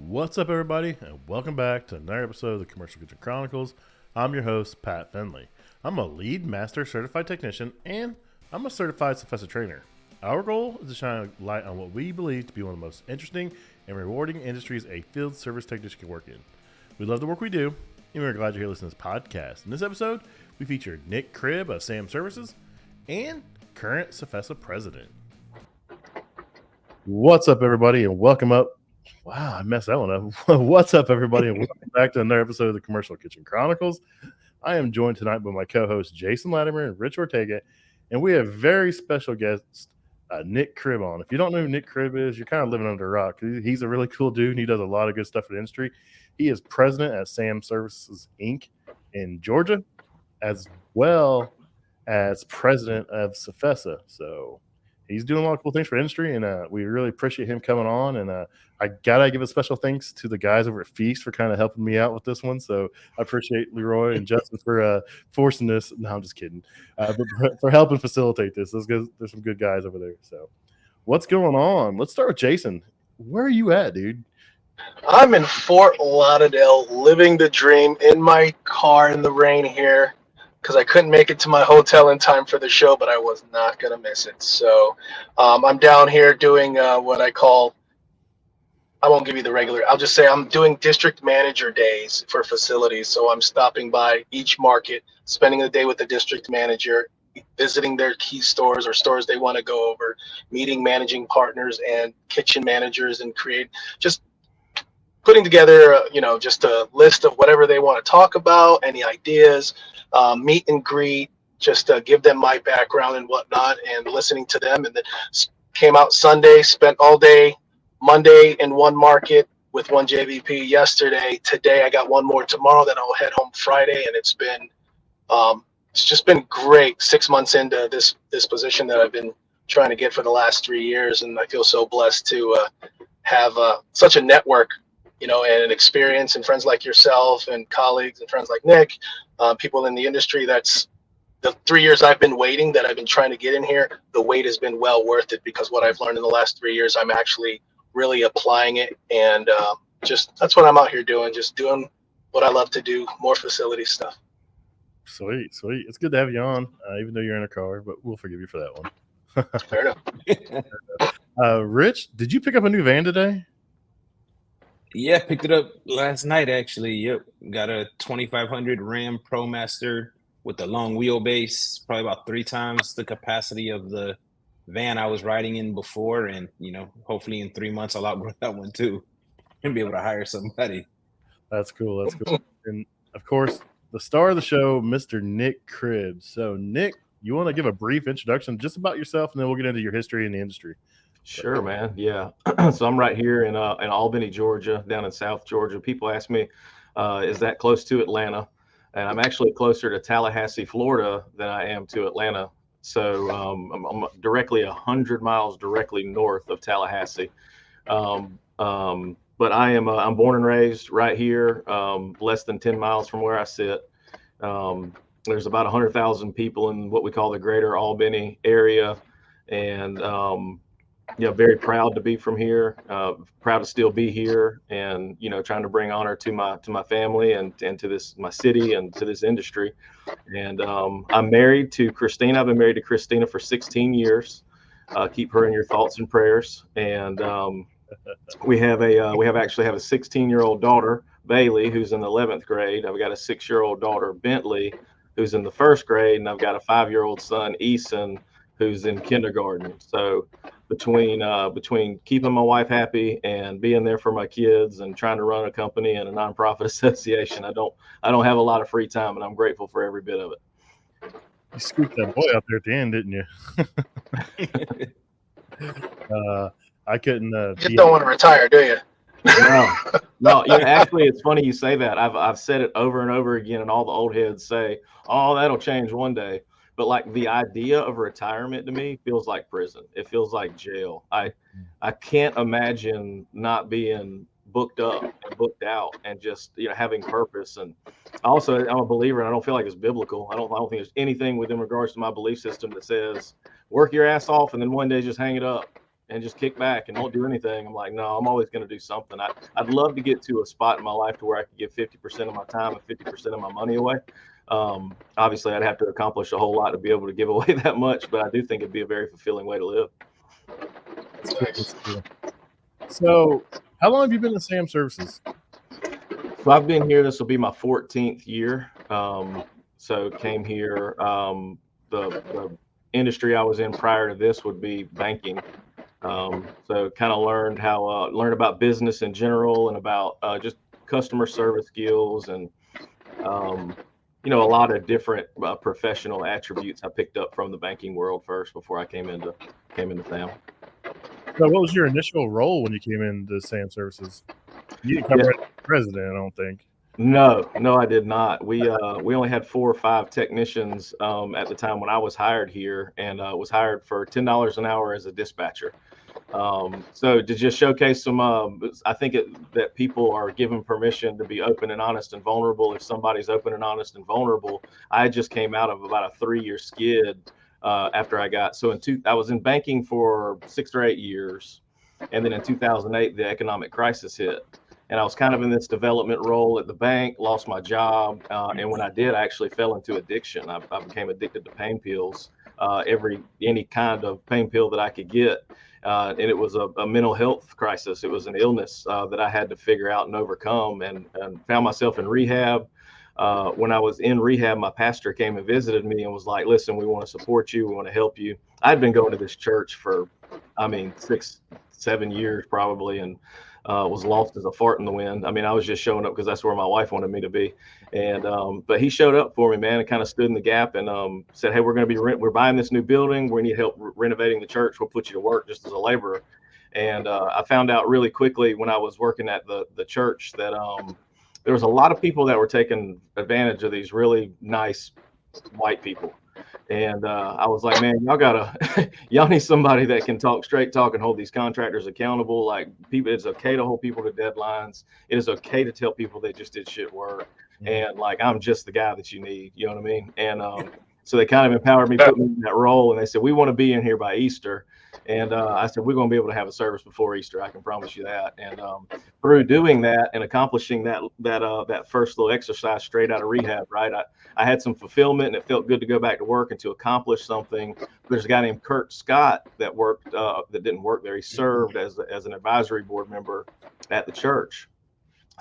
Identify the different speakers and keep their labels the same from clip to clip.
Speaker 1: What's up, everybody, and welcome back to another episode of the Commercial Kitchen Chronicles. I'm your host, Pat Finley. I'm a lead master certified technician, and I'm a certified CFESA trainer. Our goal is to shine a light on what we believe to be one of the most interesting and rewarding industries a field service technician can work in. We love the work we do, and we're glad you're here listening to this podcast. In this episode, we feature Nick Cribb of SAM Services and current CFESA president. What's up, everybody, and welcome up. Wow, I messed that one up. What's up, everybody, and welcome back to another episode of the Commercial Kitchen Chronicles. I am joined tonight by my co-hosts Jason Latimer and Rich Ortega, and we have very special guest Nick Cribb on. If you don't know who Nick Cribb is, you're kind of living under a rock. He's a really cool dude, and he does a lot of good stuff for the industry. He is president at SAM Services, Inc. in Georgia, as well as president of CFESA. So he's doing a lot of cool things for industry, and we really appreciate him coming on. And I gotta give a special thanks to the guys over at Feast for kind of helping me out with this one. So I appreciate Leroy and Justin for forcing this. No, I'm just kidding. But for helping facilitate this. There's some good guys over there. So what's going on? Let's start with Jason. Where are you at, dude?
Speaker 2: I'm in Fort Lauderdale, living the dream in my car in the rain here, because I couldn't make it to my hotel in time for the show, but I was not going to miss it. So I'm down here doing what I call, I won't give you the regular, I'll just say I'm doing district manager days for facilities. So I'm stopping by each market, spending the day with the district manager, visiting their key stores or stores they want to go over, meeting managing partners and kitchen managers, and just putting together, just a list of whatever they want to talk about, any ideas, meet and greet, just to give them my background and whatnot, and listening to them. And then came out Sunday, spent all day Monday in one market with one JVP yesterday. Today I got one more tomorrow, then I'll head home Friday. And it's just been great 6 months into this position that I've been trying to get for the last 3 years. And I feel so blessed to have such a network, and an experience, and friends like yourself and colleagues and friends like Nick, people in the industry. That's the 3 years I've been waiting, that I've been trying to get in here. The wait has been well worth it, because what I've learned in the last 3 years, I'm actually really applying it. And that's what I'm out here doing, just doing what I love to do, more facility stuff.
Speaker 1: Sweet. It's good to have you on, even though you're in a car, but we'll forgive you for that one.
Speaker 2: Fair
Speaker 1: enough. Rich, did you pick up a new van today?
Speaker 3: Yeah, picked it up last night, actually. Yep. Got a 2500 Ram ProMaster with a long wheelbase, probably about 3 times the capacity of the van I was riding in before. And, hopefully in 3 months I'll outgrow that one too and be able to hire somebody.
Speaker 1: That's cool. And, of course, the star of the show, Mr. Nick Cribb. So, Nick, you want to give a brief introduction just about yourself, and then we'll get into your history in the industry.
Speaker 4: Sure, man. Yeah. So I'm right here in Albany, Georgia, down in South Georgia. People ask me, is that close to Atlanta? And I'm actually closer to Tallahassee, Florida than I am to Atlanta. So I'm directly 100 miles directly north of Tallahassee. But I'm born and raised right here, less than 10 miles from where I sit. There's about 100,000 people in what we call the greater Albany area. And very proud to be from here, proud to still be here, and trying to bring honor to my family and to my city and to this industry. And I'm married to Christina. I've been married to Christina for 16 years. Keep her in your thoughts and prayers. And we actually have a 16-year-old daughter, Bailey, who's in the 11th grade. I've got a 6-year-old daughter, Bentley, who's in the 1st grade, and I've got a 5-year-old son, Eason, who's in kindergarten. So between keeping my wife happy and being there for my kids and trying to run a company and a nonprofit association, I don't have a lot of free time, and I'm grateful for every bit of it.
Speaker 1: You scooped that boy out there at the end, didn't you? I couldn't.
Speaker 2: You just don't want to retire, do you?
Speaker 4: No. Actually, it's funny you say that. I've said it over and over again, and all the old heads say, "Oh, that'll change one day." But like the idea of retirement to me feels like prison. It feels like jail. I can't imagine not being booked up and booked out and just having purpose. And also, I'm a believer, and I don't feel like it's biblical. I don't think there's anything within regards to my belief system that says work your ass off and then one day just hang it up. and just kick back and don't do anything. I'm like, no, I'm always going to do something. I'd love to get to a spot in my life to where I could give 50% of my time and 50% of my money away. Obviously, I'd have to accomplish a whole lot to be able to give away that much, but I do think it'd be a very fulfilling way to live.
Speaker 1: That's cool. So, how long have you been in SAM Services?
Speaker 4: So I've been here. This will be my 14th year. So came here. The industry I was in prior to this would be banking. So kind of learned about business in general and about just customer service skills and a lot of different professional attributes I picked up from the banking world first before I came into SAM.
Speaker 1: So what was your initial role when you came into SAM Services? You didn't come right as president, I don't think.
Speaker 4: No, I did not. We only had 4 or 5 technicians at the time when I was hired here, and was hired for $10 an hour as a dispatcher. So to just showcase some, I think that people are given permission to be open and honest and vulnerable. If somebody's open and honest and vulnerable, I just came out of about a 3-year skid after I got. So I was in banking for 6 or 8 years, and then in 2008 the economic crisis hit. And I was kind of in this development role at the bank, lost my job. And when I did, I actually fell into addiction. I became addicted to pain pills, any kind of pain pill that I could get. And it was a mental health crisis. It was an illness that I had to figure out and overcome, and found myself in rehab. When I was in rehab, my pastor came and visited me and was like, listen, we want to support you. We want to help you. I'd been going to this church for, 6, 7 years probably. And was lost as a fart in the wind. I was just showing up because that's where my wife wanted me to be. And but he showed up for me, man, and kind of stood in the gap and said, hey, we're buying this new building. We need help renovating the church. We'll put you to work just as a laborer. And I found out really quickly when I was working at the church that there was a lot of people that were taking advantage of these really nice white people. And I was like, man, y'all need somebody that can talk straight talk and hold these contractors accountable. Like, it's okay to hold people to deadlines. It is okay to tell people they just did shit work. And like, I'm just the guy that you need, you know what I mean? And so they kind of empowered me, put me in that role. And they said, we want to be in here by Easter. And I said, we're going to be able to have a service before Easter. I can promise you that. And through doing that and accomplishing that first little exercise straight out of rehab, right? I had some fulfillment, and it felt good to go back to work and to accomplish something. There's a guy named Kurt Scott that worked, that didn't work there. He served as an advisory board member at the church.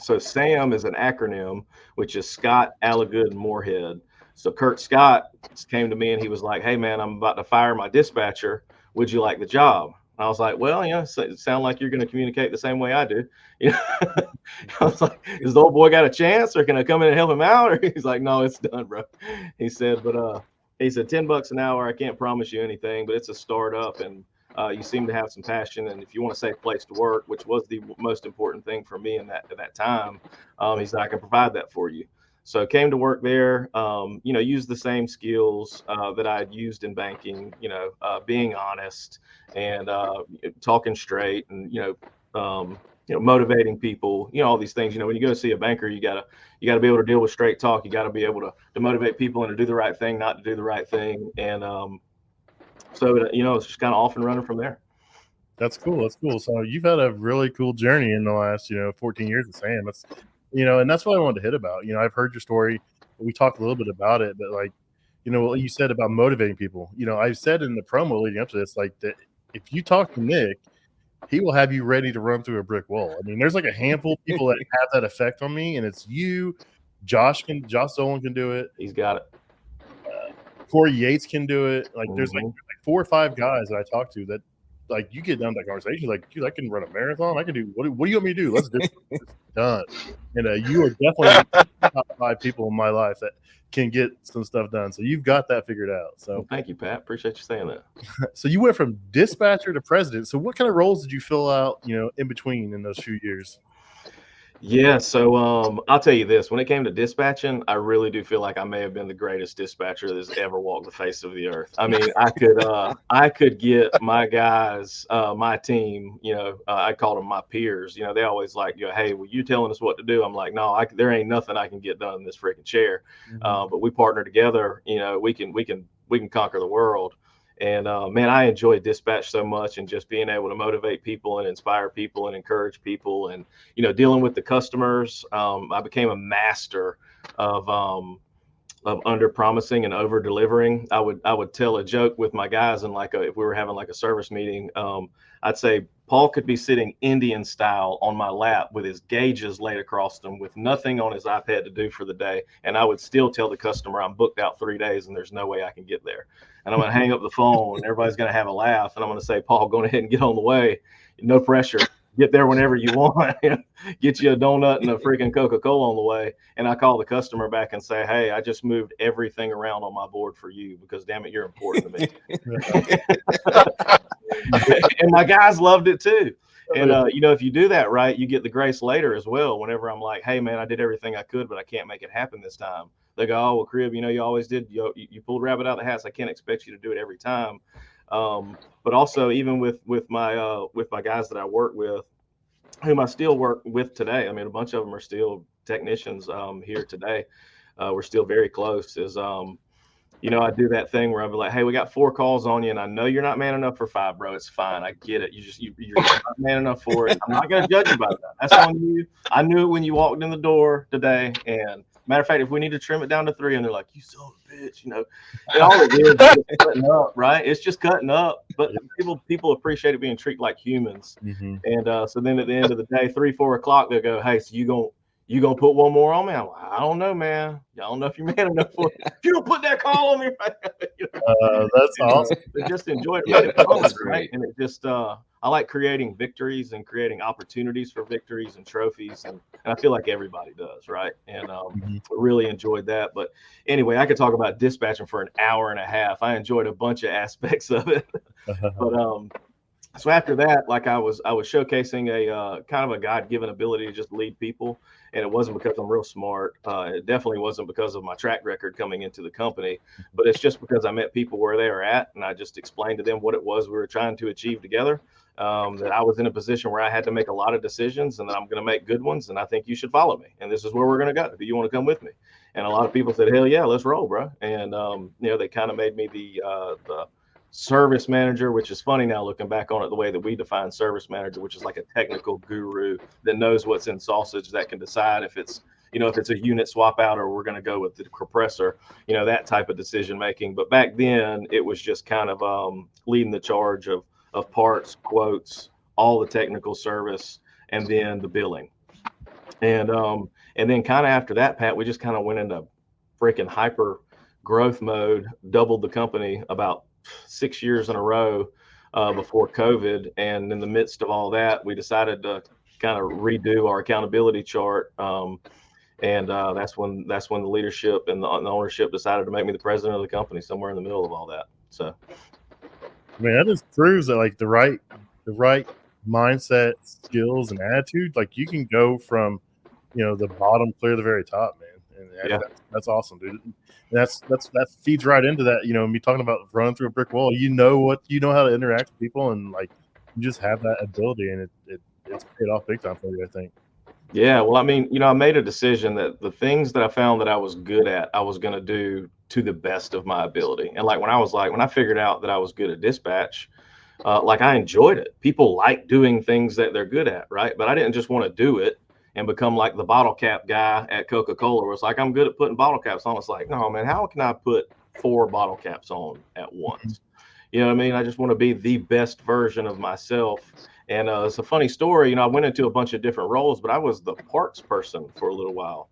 Speaker 4: So SAM is an acronym, which is Scott, Allagood, and Moorhead. So Kurt Scott came to me and he was like, hey man, I'm about to fire my dispatcher. Would you like the job? I was like, well, it sounds like you're going to communicate the same way I do. I was like, does the old boy got a chance, or can I come in and help him out? Or he's like, no, it's done, bro. He said, but he said $10 an hour. I can't promise you anything, but it's a startup, and you seem to have some passion. And if you want a safe place to work, which was the most important thing for me at that time, he said, I can provide that for you. So came to work there, used the same skills that I had used in banking, being honest and talking straight and, motivating people, all these things. When you go see a banker, you gotta be able to deal with straight talk. You got to be able to motivate people and to do the right thing, not to do the right thing. And so, it's just kind of off and running from there.
Speaker 1: That's cool. So you've had a really cool journey in the last, 14 years of SAM. That's, and that's what I wanted to hit about. I've heard your story. We talked a little bit about it, but like, what you said about motivating people. I said in the promo leading up to this, like, that if you talk to Nick, he will have you ready to run through a brick wall. There's like a handful of people that have that effect on me, and it's you. Josh Zolan can do it.
Speaker 4: He's got it.
Speaker 1: Corey Yates can do it. Like, there's like 4 or 5 guys that I talk to that, like, you get down to that conversation, like, dude, I can run a marathon. I can do what do you want me to do? Let's do it. It's done. And you are definitely the top 5 people in my life that can get some stuff done. So you've got that figured out. So
Speaker 4: well, thank you, Pat. Appreciate you saying that.
Speaker 1: So you went from dispatcher to president. So what kind of roles did you fill out, in between in those few years?
Speaker 4: Yeah, so I'll tell you this. When it came to dispatching, I really do feel like I may have been the greatest dispatcher that's ever walked the face of the earth. I could get my guys, my team, I called them my peers. They always like, hey, well, you telling us what to do? I'm like, no, there ain't nothing I can get done in this freaking chair. But we partner together. We can conquer the world. And man, I enjoy dispatch so much, and just being able to motivate people and inspire people and encourage people, and dealing with the customers. I became a master of under promising and over delivering. I would tell a joke with my guys, and if we were having like a service meeting, I'd say Paul could be sitting Indian style on my lap with his gauges laid across him, with nothing on his iPad to do for the day, and I would still tell the customer I'm booked out 3 days and there's no way I can get there. And I'm going to hang up the phone, and everybody's going to have a laugh, and I'm going to say, Paul, go ahead and get on the way. No pressure. Get there whenever you want. Get you a donut and a freaking Coca-Cola on the way. And I call the customer back and say, hey, I just moved everything around on my board for you because, damn it, you're important to me. And my guys loved it too. And, if you do that right, you get the grace later as well. Whenever I'm like, hey, man, I did everything I could, but I can't make it happen this time. They go, oh, well, Cribb, you always did. You pulled rabbit out of the hat. So I can't expect you to do it every time. But also, even with my guys that I work with, whom I still work with today. I mean, a bunch of them are still technicians here today. We're still very close. I do that thing where I'll be like, hey, we got 4 calls on you, and I know you're not man enough for 5, bro. It's fine. I get it. You're not man enough for it. I'm not going to judge you by that. That's on you. I knew it when you walked in the door today. And matter of fact, if we need to trim it down to 3, and they're like, you son of a bitch, and all it is cutting up, right? It's just cutting up. But people appreciate it being treated like humans. Mm-hmm. And so then at the end of the day, 3-4 o'clock, they'll go, hey, so you gonna put one more on me? I'm like, I don't know, man. I don't know if you're man enough for it. If you don't put that call on me,
Speaker 1: that's awesome.
Speaker 4: They just enjoy it. Yeah, that's right. And it just I like creating victories and creating opportunities for victories and trophies, and I feel like everybody does, right? And really enjoyed that. But anyway, I could talk about dispatching for an hour and a half. I enjoyed a bunch of aspects of it. But so after that, I was showcasing a kind of a God-given ability to just lead people. And it wasn't because I'm real smart. It definitely wasn't because of my track record coming into the company, but it's just because I met people where they were at, and I just explained to them what it was we were trying to achieve together. That I was in a position where I had to make a lot of decisions, and that I'm going to make good ones, and I think you should follow me. And this is where we're going to go. Do you want to come with me? And a lot of people said, hell yeah, let's roll, bro. And they kind of made me the service manager, which is funny now looking back on it, the way that we define service manager, which is like a technical guru that knows what's in sausage, that can decide if it's a unit swap out or we're going to go with the compressor, that type of decision making. But back then it was just kind of leading the charge of parts, quotes, all the technical service, and then the billing. And then kind of after that, Pat, we just kind of went into freaking hyper growth mode, doubled the company about 6 years in a row before COVID. And in the midst of all that, we decided to kind of redo our accountability chart. And that's when the leadership and the ownership decided to make me the president of the company, somewhere in the middle of all that. So,
Speaker 1: I mean, that just proves that the right mindset, skills, and attitude, you can go from, the bottom clear to the very top, man. And
Speaker 4: yeah.
Speaker 1: That's awesome, dude. And that feeds right into that, me talking about running through a brick wall. You know how to interact with people, and you just have that ability, and it's paid off big time for you, I think.
Speaker 4: Yeah, well, I mean, I made a decision that the things that I found that I was good at, I was going to do to the best of my ability. And when I figured out that I was good at dispatch, I enjoyed it. People like doing things that they're good at, right? But I didn't just want to do it and become like the bottle cap guy at Coca-Cola, where it's like, I'm good at putting bottle caps on. It's like, no, man, how can I put 4 bottle caps on at once? You know what I mean? I just want to be the best version of myself. And it's a funny story. I went into a bunch of different roles, but I was the parts person for a little while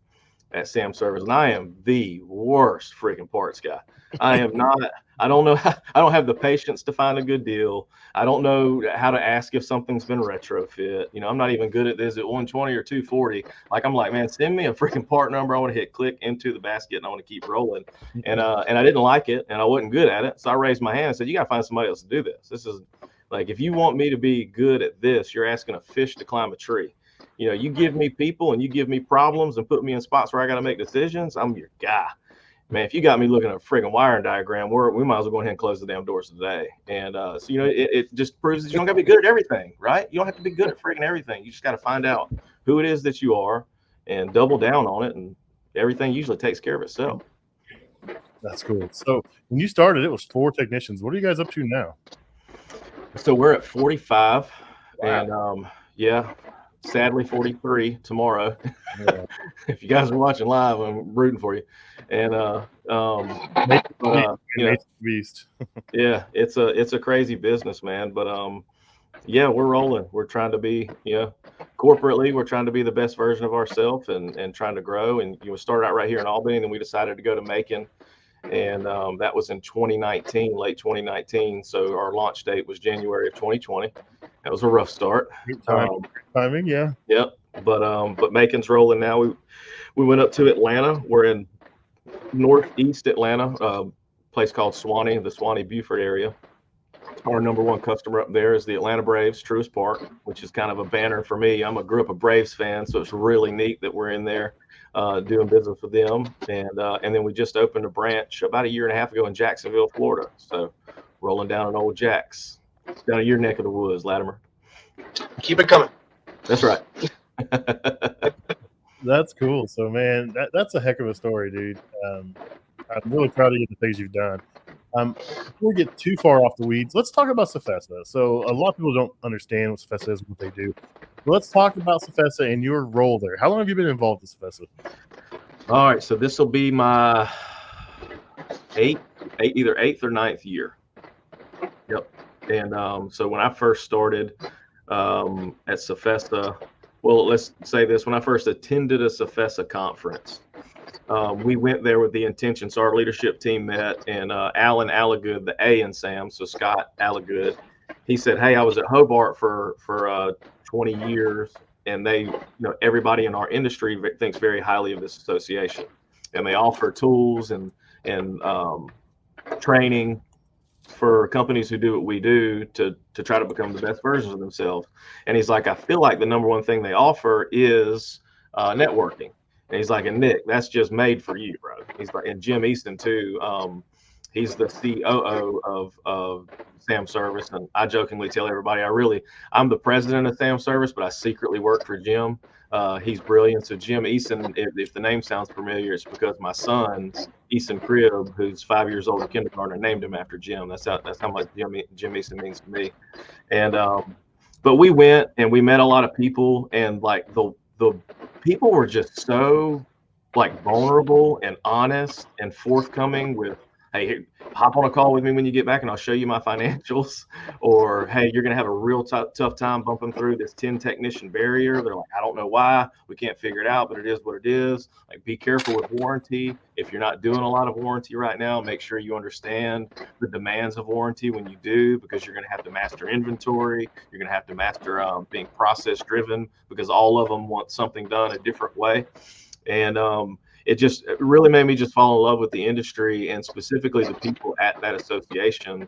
Speaker 4: at Sam Service, and I am the worst freaking parts guy. I am not. I don't know. I don't have the patience to find a good deal. I don't know how to ask if something's been retrofit. I'm not even good at this at 120 or 240. I'm like, man, send me a freaking part number. I want to hit click into the basket, and I want to keep rolling. And I didn't like it, and I wasn't good at it. So I raised my hand and said, you got to find somebody else to do this. This is if you want me to be good at this, you're asking a fish to climb a tree. You give me people and you give me problems and put me in spots where I got to make decisions, I'm your guy. Man, if you got me looking at a friggin' wiring diagram, we might as well go ahead and close the damn doors today. And so, it just proves that you don't got to be good at everything, right? You don't have to be good at friggin' everything. You just got to find out who it is that you are and double down on it, and everything usually takes care of itself.
Speaker 1: That's cool. So when you started, it was 4 technicians. What are you guys up to now?
Speaker 4: So we're at 45,
Speaker 1: Wow.
Speaker 4: and yeah, sadly 43 tomorrow.
Speaker 1: Yeah.
Speaker 4: If you guys are watching live, I'm rooting for you. And
Speaker 1: Beast.
Speaker 4: yeah, it's a crazy business, man. But yeah, we're rolling. We're trying to be, corporately, we're trying to be the best version of ourselves and trying to grow. And started out right here in Albany, and then we decided to go to Macon. And that was in 2019, late 2019. So our launch date was January of 2020. That was a rough start.
Speaker 1: Timing, yeah.
Speaker 4: Yep. But Macon's rolling now. We went up to Atlanta. We're in northeast Atlanta, place called Swanee, the Swanee Beaufort area. Our number one customer up there is the Atlanta Braves, Truist Park, which is kind of a banner for me. Grew up a Braves fan, so it's really neat that we're in there doing business with them. And then we just opened a branch about 1.5 years ago in Jacksonville, Florida. So rolling down an old Jax. Down your neck of the woods, Latimer.
Speaker 2: Keep it coming.
Speaker 4: That's right.
Speaker 1: That's cool. So, man, that's a heck of a story, dude. I'm really proud of you, the things you've done. Before we get too far off the weeds, let's talk about CFESA. So a lot of people don't understand what CFESA is and what they do. But let's talk about CFESA and your role there. How long have you been involved with CFESA?
Speaker 4: All right, so this will be my either 8th or 9th year. Yep. And so when I first started at CFESA, well, let's say this: when I first attended a CFESA conference, we went there with the intention. So our leadership team met, and Alan Allagood, the A in Sam, so Scott Allagood, he said, "Hey, I was at Hobart for 20 years, and everybody in our industry thinks very highly of this association, and they offer tools and training for companies who do what we do to try to become the best versions of themselves." And he's like, "I feel like the number one thing they offer is networking." And he's like, "And Nick, that's just made for you, bro." He's like, and Jim Easton too. He's the COO of Sam Service, and I jokingly tell everybody I'm the president of Sam Service, but I secretly work for Jim. He's brilliant. So Jim Easton, if the name sounds familiar, it's because my son, Nick Cribb, who's 5 years old in kindergarten, named him after Jim. That's how much Jim Easton means to me. And but we went and we met a lot of people, and like the people were just so like vulnerable and honest and forthcoming with, "Hey, hop on a call with me when you get back and I'll show you my financials," or, "Hey, you're going to have a real tough time bumping through this 10 technician barrier." They're like, "I don't know why. We can't figure it out, but it is what it is." Like, be careful with warranty. If you're not doing a lot of warranty right now, make sure you understand the demands of warranty when you do, because you're going to have to master inventory. You're going to have to master being process driven, because all of them want something done a different way. And it really made me just fall in love with the industry and specifically the people at that association.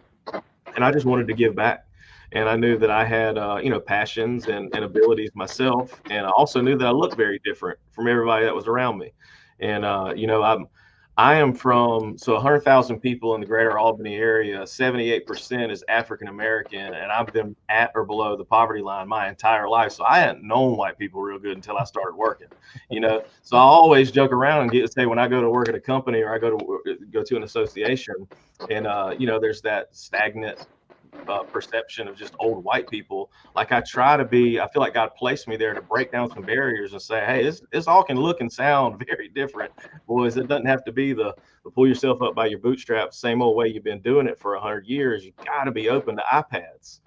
Speaker 4: And I just wanted to give back. And I knew that I had, passions and abilities myself. And I also knew that I looked very different from everybody that was around me. And, I am from 100,000 people in the greater Albany area. 78% is African American, and I've been at or below the poverty line my entire life. So I hadn't known white people real good until I started working. So I always joke around and get to say, when I go to work at a company or I go to an association, and there's that stagnant perception of just old white people. Like, I feel like God placed me there to break down some barriers and say, "Hey, this all can look and sound very different, boys. It doesn't have to be the pull yourself up by your bootstraps, same old way you've been doing it for 100 years. You got to be open to iPads.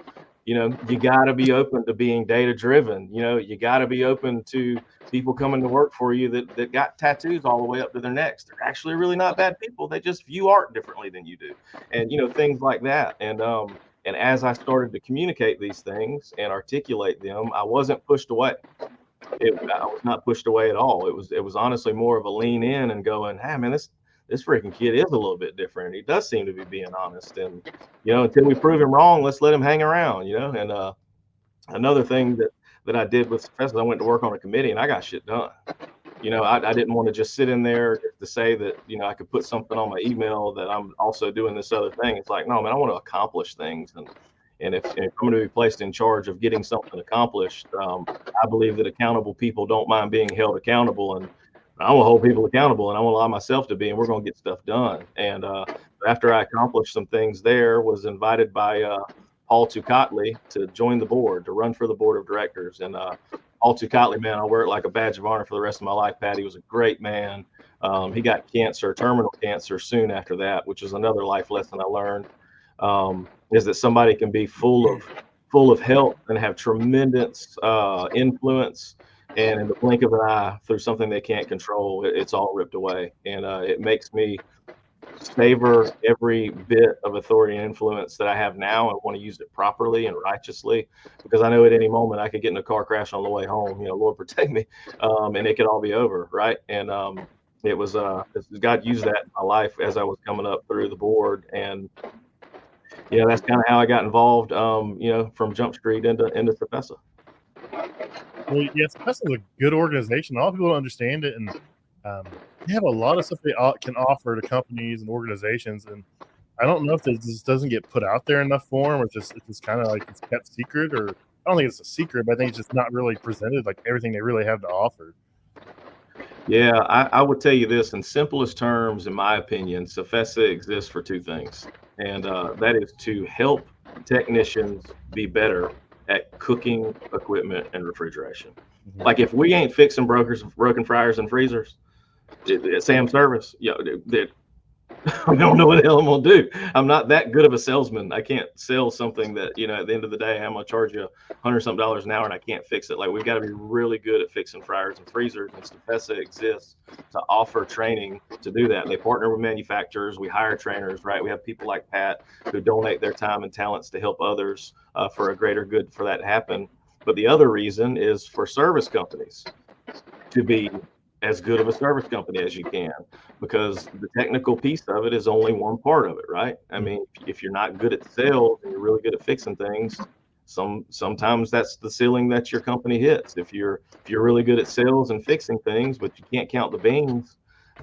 Speaker 4: You got to be open to being data driven. You got to be open to people coming to work for you that got tattoos all the way up to their necks. They're actually really not bad people. They just view art differently than you do." And, things like that. And as I started to communicate these things and articulate them, I wasn't pushed away. I was not pushed away at all. It was honestly more of a lean in and going, "Hey, man, this freaking kid is a little bit different. He does seem to be being honest. And, until we prove him wrong, let's let him hang around, And another thing that I did with CFESA, I went to work on a committee and I got shit done. I didn't want to just sit in there to say that, I could put something on my email that I'm also doing this other thing. It's like, no, man, I want to accomplish things. And if I'm going to be placed in charge of getting something accomplished, I believe that accountable people don't mind being held accountable. And I'm gonna hold people accountable, and I'm gonna allow myself to be, and we're gonna get stuff done. And after I accomplished some things there, was invited by Paul Tukatli to join the board, to run for the board of directors. And Paul Tukatli, man, I'll wear it like a badge of honor for the rest of my life. Pat, he was a great man. He got cancer, terminal cancer, soon after that, which is another life lesson I learned. Is that somebody can be full of health and have tremendous influence, and in the blink of an eye, through something they can't control, it's all ripped away. And it makes me savor every bit of authority and influence that I have now, and want to use it properly and righteously, because I know at any moment I could get in a car crash on the way home, Lord protect me, and it could all be over, right? And it was God used that in my life as I was coming up through the board. And that's kind of how I got involved, from Jump Street into CFESA.
Speaker 1: Well, yes, that's a good organization. A lot of people don't understand it, and they have a lot of stuff they can offer to companies and organizations. And I don't know if this just doesn't get put out there enough for them, or it's just kind of like it's kept secret. Or I don't think it's a secret, but I think it's just not really presented like everything they really have to offer.
Speaker 4: Yeah, I would tell you this in simplest terms, in my opinion. CFESA exists for two things, and that is to help technicians be better at cooking equipment and refrigeration. Mm-hmm. Like if we ain't fixing broken fryers and freezers at Sam Service, I don't know what the hell I'm gonna do. I'm not that good of a salesman. I can't sell something that, at the end of the day, I'm gonna charge you $100-something an hour and I can't fix it. Like, we've got to be really good at fixing fryers and freezers, and CFESA exists to offer training to do that. They partner with manufacturers. We hire trainers, right? We have people like Pat who donate their time and talents to help others for a greater good for that to happen. But the other reason is for service companies to be as good of a service company as you can, because the technical piece of it is only one part of it, right? I mean, if you're not good at sales and you're really good at fixing things, sometimes that's the ceiling that your company hits. If you're really good at sales and fixing things, but you can't count the beans,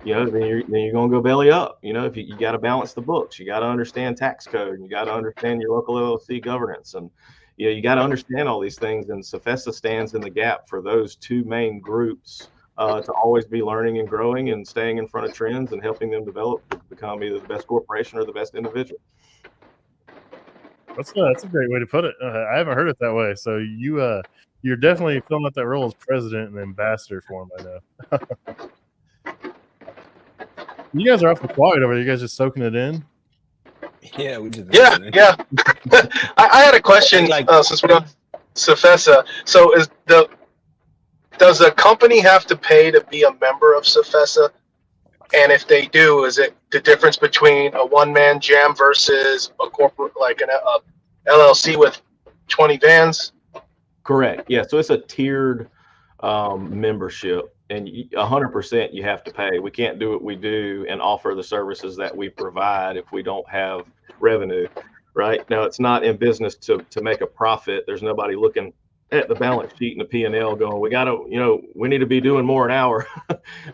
Speaker 4: then you're gonna go belly up. If you got to balance the books, you got to understand tax code, and you got to understand your local LLC governance, and you got to understand all these things. And CFESA stands in the gap for those two main groups. To always be learning and growing and staying in front of trends and helping them develop to become either the best corporation or the best individual.
Speaker 1: That's a great way to put it. I haven't heard it that way. So you're definitely filling out that role as president and ambassador for him, I know. You guys are awfully quiet over there. You guys just soaking it in?
Speaker 3: Yeah, we just
Speaker 2: yeah. I had a question, since we're on CFESA. So does a company have to pay to be a member of CFESA? And if they do, is it the difference between a one-man jam versus a corporate, like a LLC with 20 vans?
Speaker 4: Correct. Yeah. So it's a tiered membership, and 100% you have to pay. We can't do what we do and offer the services that we provide if we don't have revenue. Right now, it's not in business to make a profit. There's nobody looking at the balance sheet and the P&L going, we need to be doing more an hour.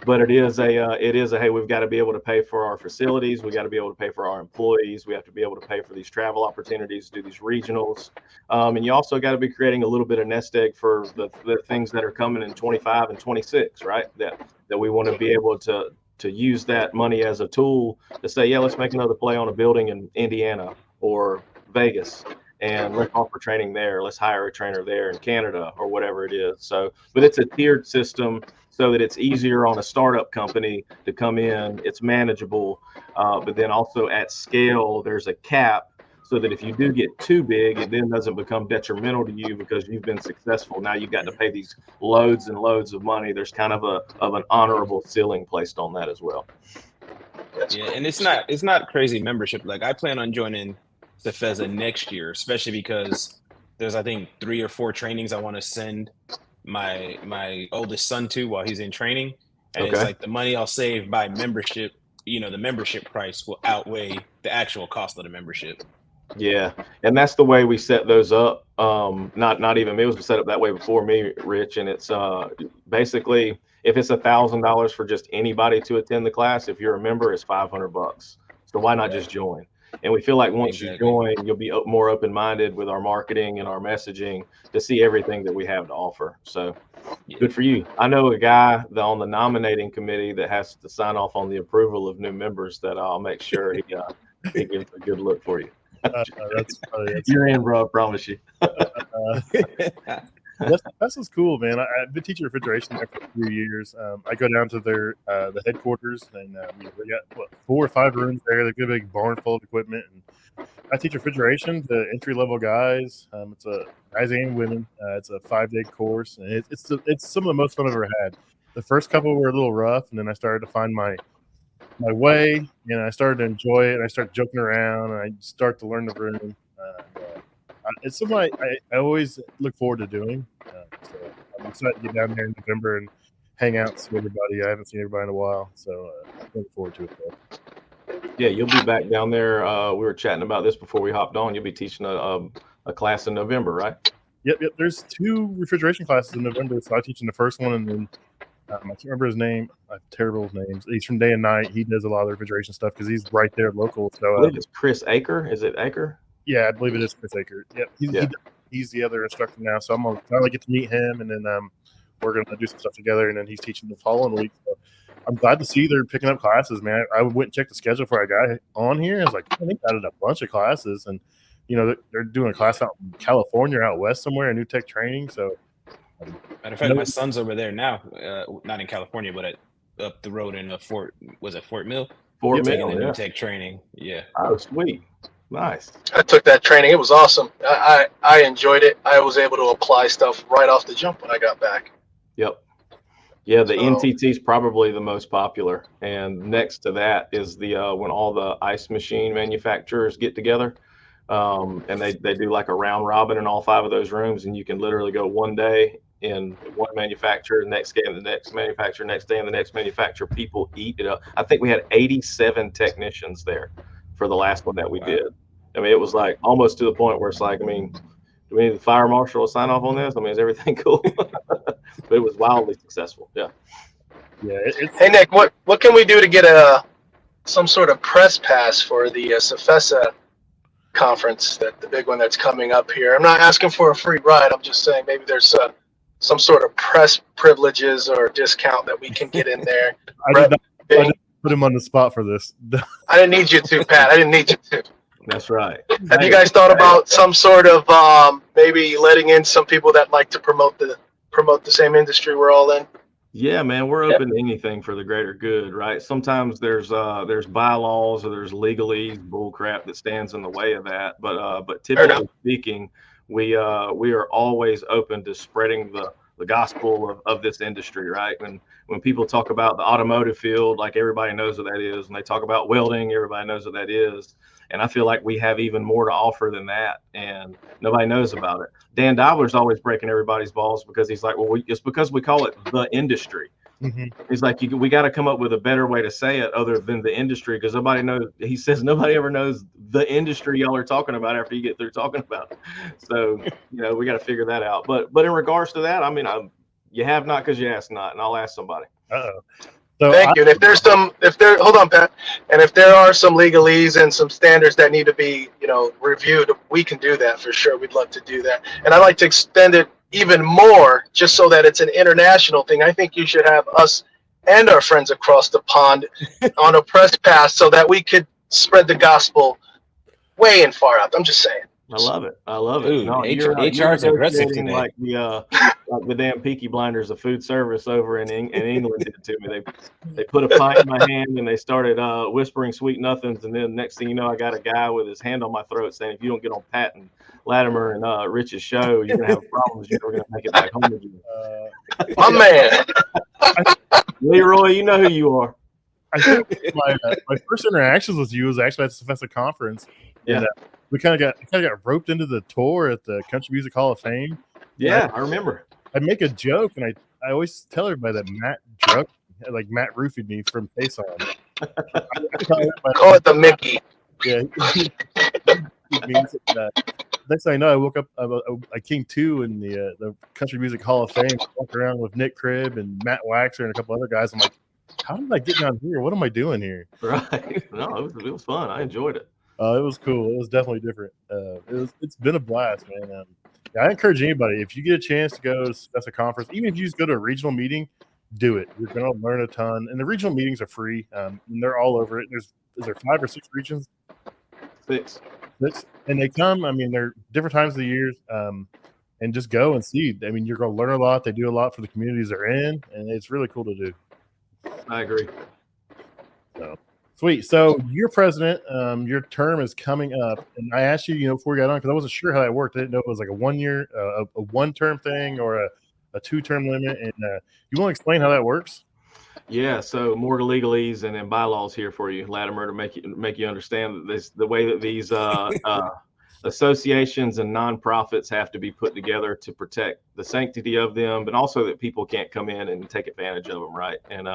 Speaker 4: But it is a hey, we've got to be able to pay for our facilities. We got to be able to pay for our employees. We have to be able to pay for these travel opportunities, do these regionals. And you also got to be creating a little bit of nest egg for the things that are coming in 25 and 26, right? That we want to be able to use that money as a tool to say, yeah, let's make another play on a building in Indiana or Vegas, and let's offer training there. Let's hire a trainer there in Canada or whatever it is. So, but it's a tiered system so that it's easier on a startup company to come in. It's manageable, but then also at scale, there's a cap so that if you do get too big, it then doesn't become detrimental to you because you've been successful. Now you've got to pay these loads and loads of money. There's kind of an honorable ceiling placed on that as well.
Speaker 3: Yeah, and it's not crazy membership. Like, I plan on joining CFESA next year, especially because there's, I think, 3 or 4 trainings I want to send my oldest son to while he's in training. And It's like the money I'll save by membership, the membership price will outweigh the actual cost of the membership.
Speaker 4: Yeah, and that's the way we set those up. Not even me, it was set up that way before me, Rich. And it's basically, if it's $1,000 for just anybody to attend the class, if you're a member, it's $500. So why not just join? And we feel like once you join, you'll be more open-minded with our marketing and our messaging to see everything that we have to offer. So good for you. I know a guy on the nominating committee that has to sign off on the approval of new members that I'll make sure he gives a good look for you. You're in, bro. I promise you.
Speaker 1: That's what's cool, man. I've been teaching refrigeration there for a few years. I go down to their the headquarters, and we got 4 or 5 rooms there. They've got a big barn full of equipment, and I teach refrigeration to entry level guys. It's guys and women. It's a 5-day course, and it's some of the most fun I've ever had. The first couple were a little rough, and then I started to find my way, and I started to enjoy it. And I started joking around, and I start to learn the room. It's something I always look forward to doing. So I'm excited to get down there in November and hang out and see everybody. I haven't seen everybody in a while, so looking forward to it. Though.
Speaker 4: Yeah, you'll be back down there. We were chatting about this before we hopped on. You'll be teaching a class in November, right?
Speaker 1: Yep. There's 2 refrigeration classes in November, so I teach in the first one, and then I can't remember his name. I have terrible names. He's from Day and Night. He does a lot of the refrigeration stuff because he's right there local. So
Speaker 4: I believe it's Chris Aker. Is it Aker?
Speaker 1: Yeah, I believe it is Chris Aker. Yep, he's the other instructor now, so I'm gonna finally get to meet him, and then we're gonna do some stuff together, and then he's teaching the following week. So I'm glad to see they're picking up classes, man. I went and checked the schedule for a guy on here. I was like, I think I added a bunch of classes, and they're doing a class out in California, out west somewhere, a new tech training. So,
Speaker 3: matter of fact, my son's over there now, not in California, but up the road in Fort Mill?
Speaker 4: Fort Mill,
Speaker 3: taking the new tech training. Yeah.
Speaker 4: Oh, sweet. Nice.
Speaker 2: I took that training. It was awesome. I enjoyed it. I was able to apply stuff right off the jump when I got back.
Speaker 4: Yep. Yeah, the NTT is probably the most popular, and next to that is the when all the ice machine manufacturers get together, and they do like a round robin in all 5 of those rooms, and you can literally go one day in one manufacturer, next day in the next manufacturer, next day in the next manufacturer. People eat it up. I think we had 87 technicians there for the last one that we did. I mean, it was like almost to the point where it's like, I mean, do we need the fire marshal to sign off on this? I mean, is everything cool? But it was wildly successful. Yeah.
Speaker 1: Yeah.
Speaker 2: Hey, Nick, what can we do to get some sort of press pass for the CFESA conference, the big one that's coming up here? I'm not asking for a free ride. I'm just saying maybe there's some sort of press privileges or discount that we can get in there.
Speaker 1: I did put him on the spot for this.
Speaker 2: I didn't need you to, Pat. I didn't need you to.
Speaker 4: That's right.
Speaker 2: Have you guys thought about some sort of maybe letting in some people that like to promote the same industry we're all in?
Speaker 4: Yeah, man, we're open to anything for the greater good, right? Sometimes there's bylaws or there's legalese bull crap that stands in the way of that, but typically speaking, we are always open to spreading the gospel of this industry, right? When people talk about the automotive field, like everybody knows what that is. When they talk about welding, everybody knows what that is. And I feel like we have even more to offer than that, and nobody knows about it. Dan Dobler's always breaking everybody's balls because he's like, well, it's because we call it the industry. Mm-hmm. He's like, we got to come up with a better way to say it other than the industry, because nobody knows. He says nobody ever knows the industry y'all are talking about after you get through talking about it. So, we got to figure that out. But in regards to that, I mean, you have not because you ask not, and I'll ask somebody.
Speaker 1: Uh-oh. So
Speaker 2: Thank you. And hold on, Pat. And if there are some legalese and some standards that need to be, reviewed, we can do that for sure. We'd love to do that. And I'd like to extend it even more, just so that it's an international thing. I think you should have us and our friends across the pond on a press pass so that we could spread the gospel way and far out. I'm just saying.
Speaker 4: I love it.
Speaker 3: Dude, no, HR is aggressive today.
Speaker 4: Like the damn Peaky Blinders of Foodservice over in England did to me. They put a pint in my hand and they started whispering sweet nothings, and then next thing you know, I got a guy with his hand on my throat saying, "If you don't get on Pat and Latimer and Rich's show, you're gonna have problems. You're never gonna make it back home again."
Speaker 2: My man,
Speaker 4: Leroy, you know who you are.
Speaker 1: I think my first interactions with you was actually at the CFESA conference.
Speaker 4: Yeah.
Speaker 1: And, we kind of got roped into the tour at the Country Music Hall of Fame.
Speaker 4: Yeah, I remember.
Speaker 1: I make a joke, and I always tell everybody that Matt roofied me from Face On.
Speaker 2: Call it the Mickey.
Speaker 1: Yeah. Next thing I know, I woke up. I came to in the Country Music Hall of Fame, walked around with Nick Cribb and Matt Waxer and a couple other guys. I'm like, how did I get down here? What am I doing here?
Speaker 4: Right. No, it was fun. I enjoyed it.
Speaker 1: It was cool. It was definitely different. It's been a blast, man. Yeah, I encourage anybody, if you get a chance to go to a conference, even if you just go to a regional meeting, do it. You're going to learn a ton. And the regional meetings are free. And they're all over it. Is there 5 or 6 regions?
Speaker 4: 6.
Speaker 1: And they come. I mean, they're different times of the year. And just go and see. I mean, you're going to learn a lot. They do a lot for the communities they're in, and it's really cool to do.
Speaker 4: I agree.
Speaker 1: So sweet. So you're president. Your term is coming up, and I asked you, before we got on, because I wasn't sure how that worked. I didn't know if it was like a 1 year, a 1-term thing, or a 2-term limit. And you want to explain how that works?
Speaker 4: Yeah. So more legalese and then bylaws here for you, Latimer, to make you understand that the way that these associations and nonprofits have to be put together to protect the sanctity of them, but also that people can't come in and take advantage of them, right? And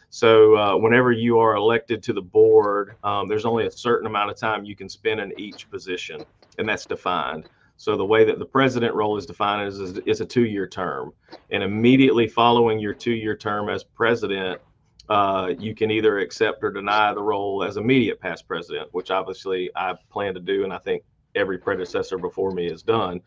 Speaker 4: so whenever you are elected to the board, there's only a certain amount of time you can spend in each position, and that's defined. So the way that the president role is defined is a 2-year term, and immediately following your 2-year term as president, you can either accept or deny the role as immediate past president, which obviously I plan to do, and I think every predecessor before me has done,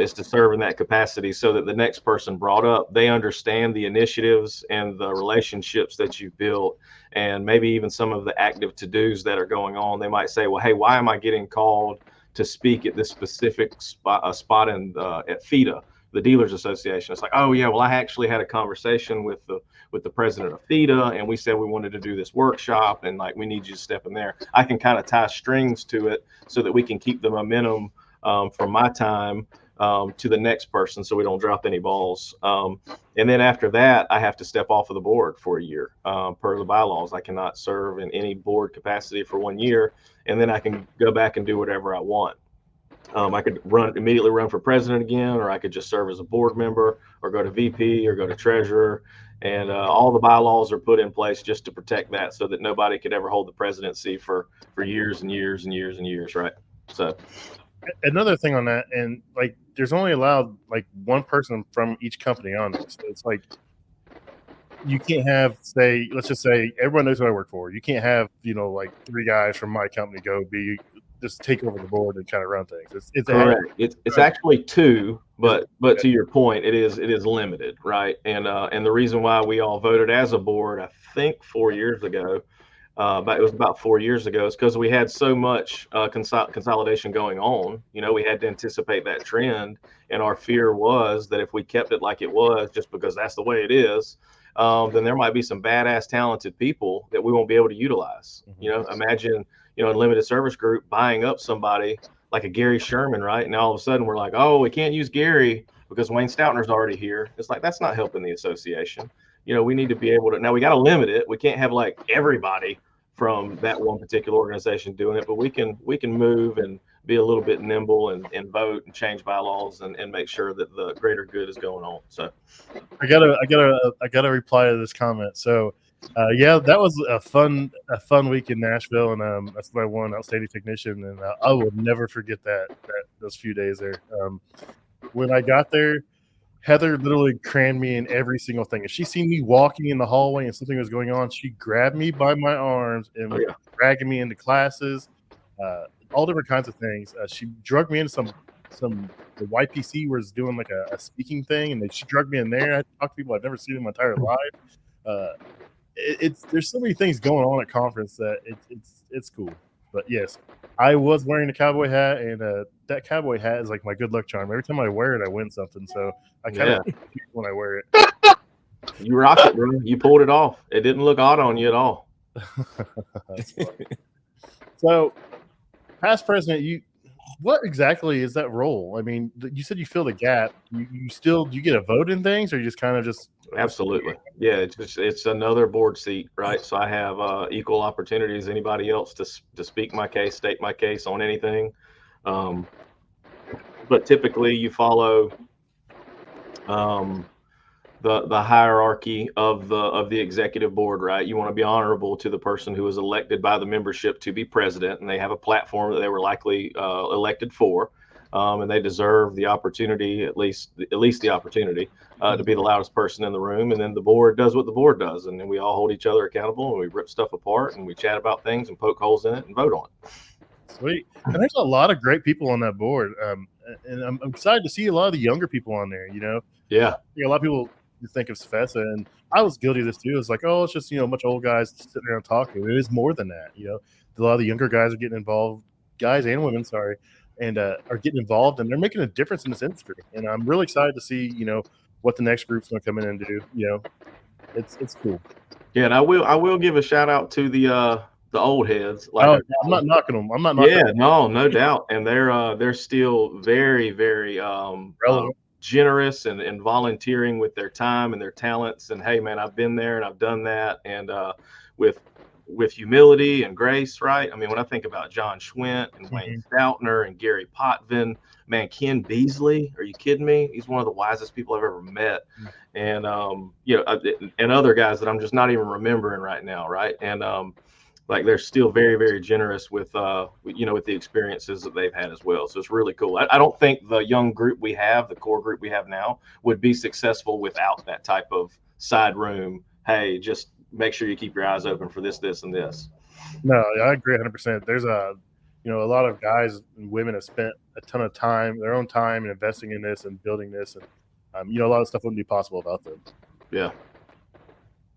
Speaker 4: is to serve in that capacity so that the next person brought up, they understand the initiatives and the relationships that you've built, and maybe even some of the active to-dos that are going on. They might say, well, hey, why am I getting called to speak at this specific spot in at FEDA, the Dealers Association? It's like, oh yeah, well, I actually had a conversation with the president of FEDA, and we said we wanted to do this workshop, and like, we need you to step in there. I can kind of tie strings to it so that we can keep the momentum from my time to the next person, so we don't drop any balls. And then after that, I have to step off of the board for a year per the bylaws. I cannot serve in any board capacity for 1 year, and then I can go back and do whatever I want. I could immediately run for president again, or I could just serve as a board member, or go to VP, or go to treasurer. And all the bylaws are put in place just to protect that, so that nobody could ever hold the presidency for years and years and years and years, right? So
Speaker 1: another thing on that, and like, there's only allowed like 1 person from each company on there. So it's like, you can't have, say, let's just say everyone knows who I work for. You can't have, like 3 guys from my company just take over the board and kind of run things. It's
Speaker 4: correct. It's actually 2, but to your point, it is limited, right? And the reason why we all voted as a board, I think 4 years ago, but it was about 4 years ago, is because we had so much consolidation going on. We had to anticipate that trend, and our fear was that if we kept it like it was, just because that's the way it is, then there might be some badass talented people that we won't be able to utilize. Imagine a limited service group buying up somebody like a Gary Sherman, right? And all of a sudden we're like, oh, we can't use Gary because Wayne Stoutner's already here. It's like, that's not helping the association. We need to be able to, now we got to limit it. We can't have like everybody from that one particular organization doing it, but we can move and be a little bit nimble and vote and change bylaws and make sure that the greater good is going on. So
Speaker 1: I gotta reply to this comment. So yeah, that was a fun week in Nashville, and that's what I won, outstanding technician, and I will never forget those few days there. When I got there, Heather literally crammed me in every single thing. If she seen me walking in the hallway and something was going on, she grabbed me by my arms and was dragging me into classes, all different kinds of things. She drugged me into the YPC was doing like a speaking thing, and she drugged me in there. I had to talk to people I've never seen in my entire life. There's so many things going on at conference that it's cool. But yes, I was wearing a cowboy hat, and that cowboy hat is like my good luck charm. Every time I wear it, I win something. So I kind of when I wear it.
Speaker 4: You rock it, bro. You pulled it off. It didn't look odd on you at all.
Speaker 1: So, past president, what exactly is that role? I mean, you said you fill the gap. You get a vote in things, or you just kind of just
Speaker 4: absolutely, yeah. It's another board seat, right? So I have equal opportunity as anybody else to speak my case, state my case on anything. But typically, you follow the hierarchy of the executive board, right? You want to be honorable to the person who was elected by the membership to be president, and they have a platform that they were likely elected for, and they deserve the opportunity, at least the opportunity to be the loudest person in the room. And then the board does what the board does, and then we all hold each other accountable, and we rip stuff apart, and we chat about things and poke holes in it and vote on it.
Speaker 1: Sweet. And there's a lot of great people on that board. And I'm excited to see a lot of the younger people on there, you know?
Speaker 4: Yeah.
Speaker 1: You know, a lot of people think of CFESA, and I was guilty of this too. It's like, oh, it's just, you know, a bunch of old guys sitting around talking. It is more than that, you know? A lot of the younger guys are getting involved, guys and women, sorry, and are getting involved, and they're making a difference in this industry. And I'm really excited to see, you know, what the next group's going to come in and do. You know, it's cool.
Speaker 4: Yeah, and I will give a shout out to the old heads. Like,
Speaker 1: I'm not knocking them. I'm not knocking them.
Speaker 4: No doubt. And they're still very, very generous and volunteering with their time and their talents. And hey, man, I've been there and I've done that. And with humility and grace, right? I mean, when I think about John Schwint and Wayne Stoutner and Gary Potvin, man, Ken Beasley, are you kidding me? He's one of the wisest people I've ever met. And, you know, and other guys that I'm just not even remembering right now, right? And like they're still very, very generous with, you know, with the experiences that they've had as well. So it's really cool. I don't think the young group we have, the core group we have now, would be successful without that type of side room. Hey, just make sure you keep your eyes open for this, this, and this.
Speaker 1: No, I agree 100%. There's you know, a lot of guys and women have spent a ton of time, their own time, and investing in this and building this, and you know, a lot of stuff wouldn't be possible without them.
Speaker 4: Yeah.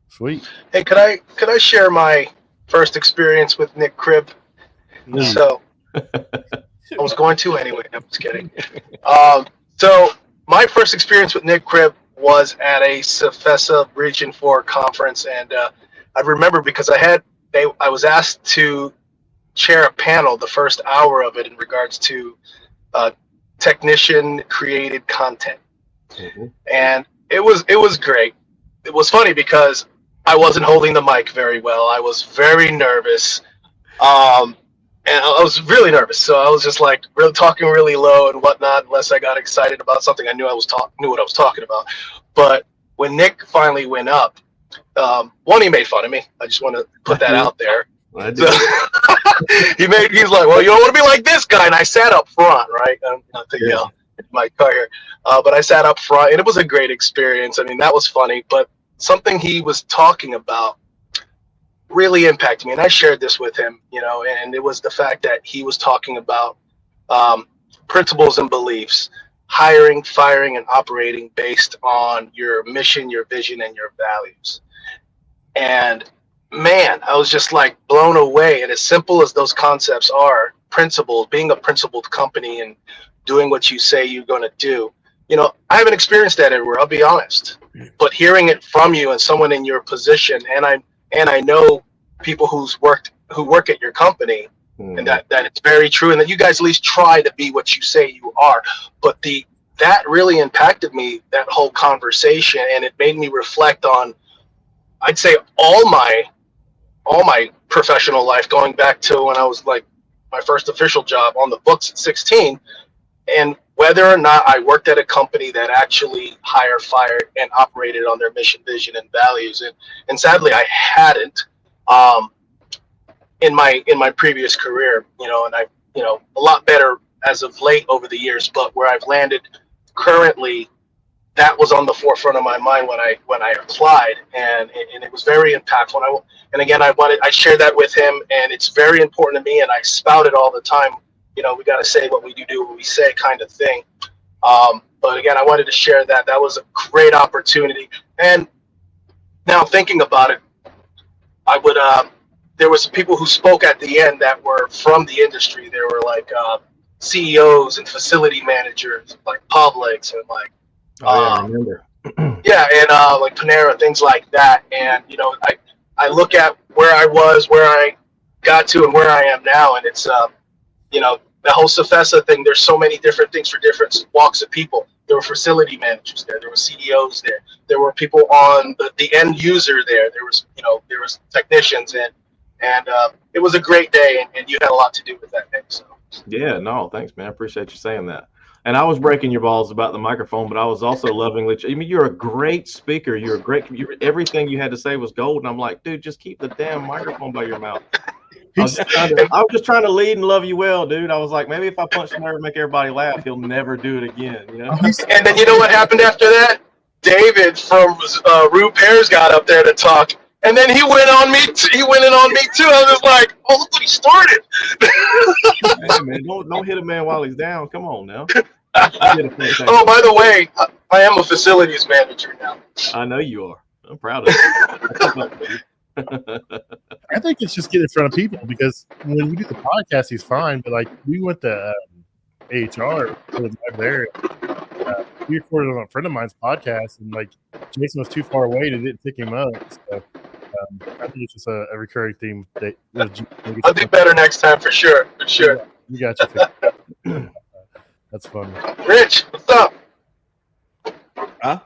Speaker 1: Sweet.
Speaker 2: Hey, could I share my first experience with Nick Cribb? So I was going to anyway. I'm just kidding. So my first experience with Nick Cribb was at a CFESA Region 4 conference, and I remember because I was asked to chair a panel the first hour of it in regards to technician created content. And it was great. It was funny because I wasn't holding the mic very well. I was very nervous. And I was really nervous. So I was just like really talking really low and whatnot, unless I got excited about something I knew knew what I was talking about. But when Nick finally went up, one, he made fun of me. I just want to put that out there. So, he's like, well, you don't want to be like this guy. And I sat up front, right? Not to yell in my car here. But I sat up front, and it was a great experience. I mean, that was funny. But something he was talking about really impacted me. And I shared this with him, you know, and it was the fact that he was talking about principles and beliefs, hiring, firing, and operating based on your mission, your vision, and your values. And man, I was just like blown away. And as simple as those concepts are, principles, being a principled company and doing what you say you're going to do, you know, I haven't experienced that everywhere, I'll be honest. But hearing it from you and someone in your position, and I know people who work at your company, and that it's very true, and that you guys at least try to be what you say you are. But that really impacted me, that whole conversation, and it made me reflect on, I'd say, all my professional life, going back to when I was like my first official job on the books at 16, and whether or not I worked at a company that actually hired, fired, and operated on their mission, vision, and values. And sadly, I hadn't in my previous career, you know, and I, you know, a lot better as of late over the years, but where I've landed currently, that was on the forefront of my mind when I applied, and it was very impactful. And again, I shared that with him, and it's very important to me, and I spout it all the time. You know, we got to say what we do what we say, kind of thing. But again, I wanted to share that. That was a great opportunity. And now thinking about it, I would there was people who spoke at the end that were from the industry. There were like CEOs and facility managers, like Publix, and like
Speaker 4: I remember.
Speaker 2: Yeah, and like Panera, things like that. And you know, I look at where I was, where I got to, and where I am now, and it's you know, the whole CFESA thing. There's so many different things for different walks of people. There were facility managers there. There were CEOs there. There were people on the end user there. There was, you know, there was technicians, and it was a great day, and you had a lot to do with that day. So
Speaker 4: yeah, no, thanks, man. I appreciate you saying that. And I was breaking your balls about the microphone, but I was also lovingly. I mean, you're a great speaker. You're a great. Everything you had to say was gold. And I'm like, dude, just keep the damn microphone by your mouth. I was just trying to lead and love you well, dude. I was like, maybe if I punch him there and make everybody laugh, he'll never do it again. You know.
Speaker 2: And then you know what happened after that? David from Rue Pears got up there to talk, And then he went on me. He went in on me too. I was like, "Oh, look what he started!"
Speaker 4: Hey, man, don't hit a man while he's down. Come on now.
Speaker 2: Oh, by the way, I am a facilities manager now.
Speaker 4: I know you are. I'm proud of you.
Speaker 1: I think it's just getting in front of people, because when we do the podcast, he's fine. But like, we went to HR there. We recorded on a friend of mine's podcast, and like, Jason was too far away to didn't pick him up. So I think it's just a recurring theme.
Speaker 2: I'll do better next time for sure. For sure.
Speaker 1: You got you. That's funny.
Speaker 2: Rich, what's up?
Speaker 3: Huh?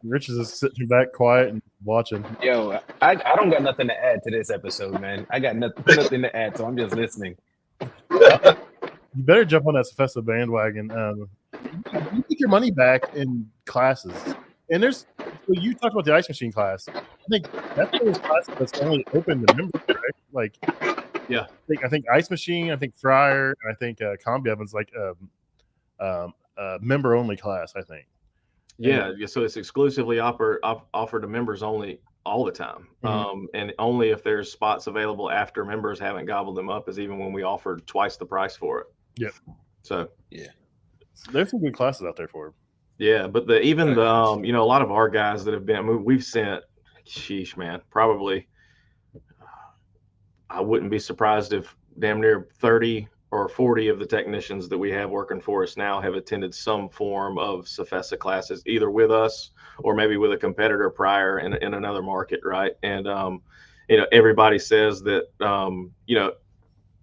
Speaker 1: Rich is just sitting back quiet and watching.
Speaker 3: Yo, I don't got nothing to add to this episode, man. I got nothing to add, so I'm just listening.
Speaker 1: You better jump on that CFESA bandwagon. You get your money back in classes. And you talked about the ice machine class. I think that's one of those classes that's only open to members, right? Like,
Speaker 4: yeah.
Speaker 1: I think ice machine, I think fryer, and I think combi oven's like a member only class, I think.
Speaker 4: Yeah, so it's exclusively offered to members only all the time. And only if there's spots available after members haven't gobbled them up, is even when we offered twice the price for it.
Speaker 1: Yep.
Speaker 4: So
Speaker 3: yeah,
Speaker 1: there's some good classes out there for them.
Speaker 4: Yeah, but a lot of our guys that have been, we've sent, sheesh, man, probably, I wouldn't be surprised if damn near 30 or 40 of the technicians that we have working for us now have attended some form of CFESA classes, either with us or maybe with a competitor prior in another market, right? And everybody says that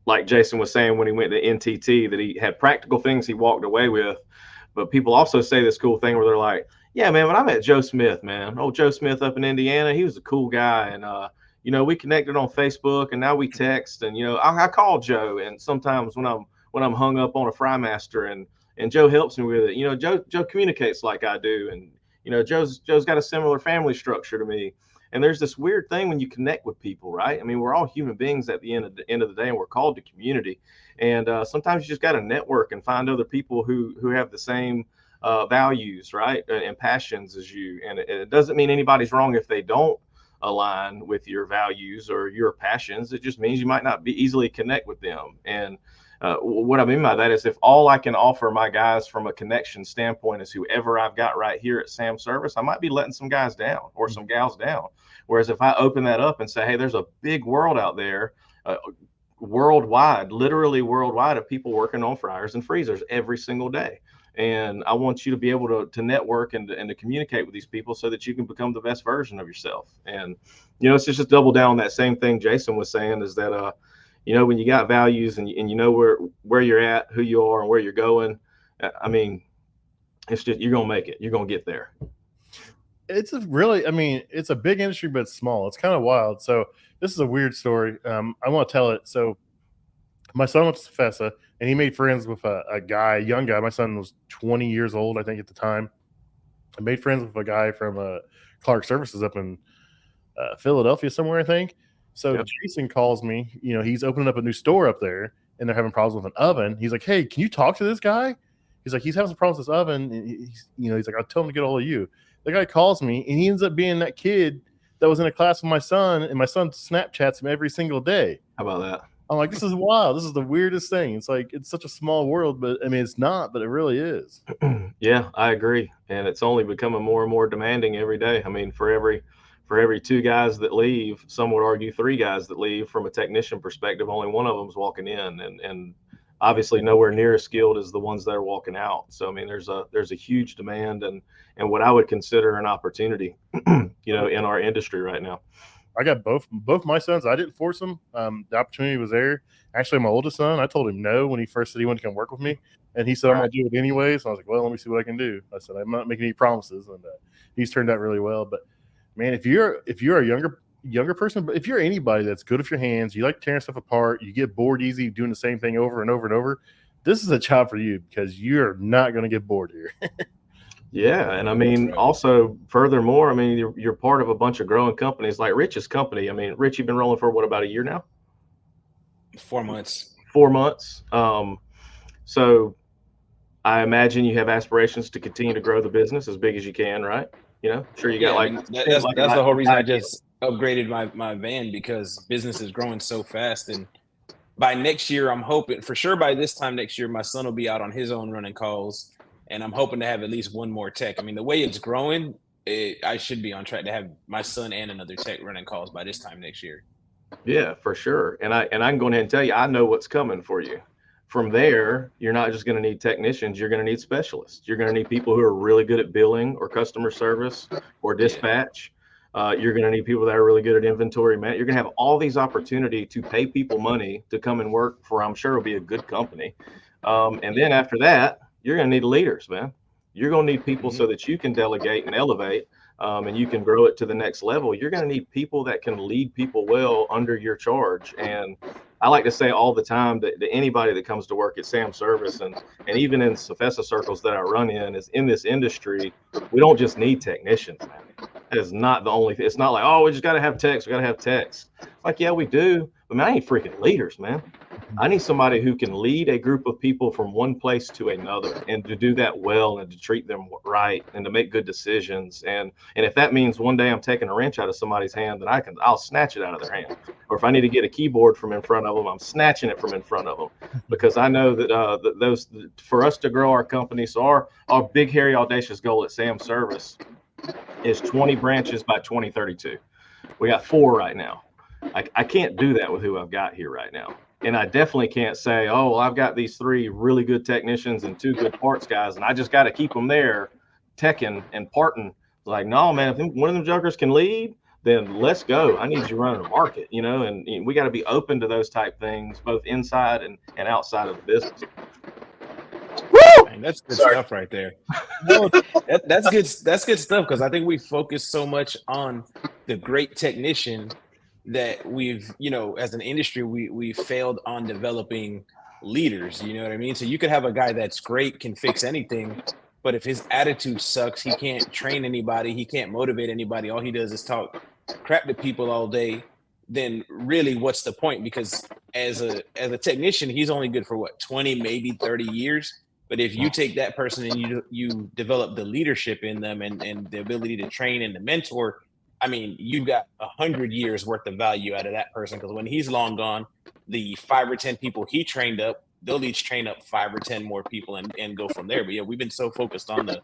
Speaker 4: like Jason was saying when he went to NTT, that he had practical things he walked away with. But people also say this cool thing where they're like, yeah, man, when I met Joe Smith, man, old Joe Smith up in Indiana, he was a cool guy. And, we connected on Facebook, and now we text. And, I call Joe. And sometimes when I'm hung up on a Frymaster and Joe helps me with it, Joe communicates like I do. And, Joe's got a similar family structure to me. And there's this weird thing when you connect with people, right? I mean, we're all human beings at the end of the day, and we're called to community. And sometimes you just got to network and find other people who have the same values, right, and passions as you. And it doesn't mean anybody's wrong if they don't align with your values or your passions. It just means you might not be easily connect with them. And what I mean by that is, if all I can offer my guys from a connection standpoint is whoever I've got right here at Sam Service, I might be letting some guys down or some gals down. Whereas if I open that up and say, hey, there's a big world out there, worldwide, literally worldwide, of people working on fryers and freezers every single day. And I want you to be able to network and to communicate with these people so that you can become the best version of yourself. And, it's just double down on that same thing Jason was saying, is that, when you got values and you know where you're at, who you are, and where you're going, I mean, it's just, you're going to make it. You're going to get there.
Speaker 1: It's a big industry, but it's small. It's kind of wild. So this is a weird story. I want to tell it. So my son went to CFESA, and he made friends with a young guy. My son was 20 years old, I think, at the time. I made friends with a guy from Clark Services up in Philadelphia somewhere, I think. So yep. Jason calls me. He's opening up a new store up there, and they're having problems with an oven. He's like, hey, can you talk to this guy? He's like, he's having some problems with this oven. And he's like, I'll tell him to get a hold of you. The guy calls me, and he ends up being that kid that was in a class with my son, and my son Snapchats him every single day.
Speaker 4: How about that?
Speaker 1: I'm like, this is wild. This is the weirdest thing. It's like, it's such a small world, but I mean, it's not, but it really is.
Speaker 4: Yeah, I agree. And it's only becoming more and more demanding every day. I mean, for every 2 guys that leave, some would argue 3 guys that leave, from a technician perspective, only one of them's walking in, and obviously nowhere near as skilled as the ones that are walking out. So, I mean, there's a huge demand and what I would consider an opportunity, in our industry right now.
Speaker 1: I got both my sons. I didn't force them. The opportunity was there. Actually, my oldest son, I told him no when he first said he wanted to come work with me. And he said, I'm going to do it anyway. So I was like, well, let me see what I can do. I said, I'm not making any promises. And he's turned out really well. But, man, if you're a younger person, but if you're anybody that's good with your hands, you like tearing stuff apart, you get bored easy doing the same thing over and over and over, this is a job for you, because you're not going to get bored here.
Speaker 4: Yeah, and I mean, also, furthermore, I mean, you're part of a bunch of growing companies like Rich's company. I mean, Rich, you've been rolling for about a year now?
Speaker 3: 4 months.
Speaker 4: 4 months. So I imagine you have aspirations to continue to grow the business as big as you can, right? You know, I'm sure you got
Speaker 3: that's the whole reason I just upgraded my van, because business is growing so fast. And by next year, I'm hoping for sure by this time next year, my son will be out on his own running calls, and I'm hoping to have at least one more tech. I mean, the way it's growing, I should be on track to have my son and another tech running calls by this time next year.
Speaker 4: Yeah, for sure. And I can go ahead and tell you, I know what's coming for you. From there, you're not just going to need technicians, you're going to need specialists. You're going to need people who are really good at billing or customer service or dispatch. You're going to need people that are really good at inventory management. You're going to have all these opportunity to pay people money to come and work for, I'm sure it'll be a good company. And then after that, you're going to need leaders, man. You're going to need people so that you can delegate and elevate, and you can grow it to the next level. You're going to need people that can lead people well under your charge. And I like to say all the time that anybody that comes to work at Sam Service and even in CFESA circles that I run is in this industry, we don't just need technicians, man. That is not the only thing. It's not like, oh, we just got to have techs. We got to have techs. Like, yeah, we do. But man, I need freaking leaders, man. I need somebody who can lead a group of people from one place to another, and to do that well, and to treat them right, and to make good decisions. And if that means one day I'm taking a wrench out of somebody's hand, then I'll snatch it out of their hand. Or if I need to get a keyboard from in front of them, I'm snatching it from in front of them, because I know that those, for us to grow our company. So our big, hairy, audacious goal at Sam Service is 20 branches by 2032. We got 4 right now. I can't do that with who I've got here right now. And I definitely can't say, oh, well, I've got these 3 really good technicians and 2 good parts guys, and I just got to keep them there teching and parting. Like, no, man, if one of them jokers can lead, then let's go. I need you running the market, you know, and we got to be open to those type things, both inside and outside of the business.
Speaker 3: Woo! Man, that's good stuff right there. No, that's good. That's good stuff, because I think we focus so much on the great technician that we've, you know, as an industry, we failed on developing leaders. You know what I mean? So you could have a guy that's great, can fix anything, but if his attitude sucks, he can't train anybody, he can't motivate anybody, all he does is talk crap to people all day, then really what's the point? Because as a technician, he's only good for what, 20, maybe 30 years. But if you take that person and you develop the leadership in them and the ability to train and to mentor, I mean, you've got 100 years worth of value out of that person, because when he's long gone, the 5 or 10 people he trained up, they'll each train up 5 or 10 more people and go from there. But yeah, we've been so focused on the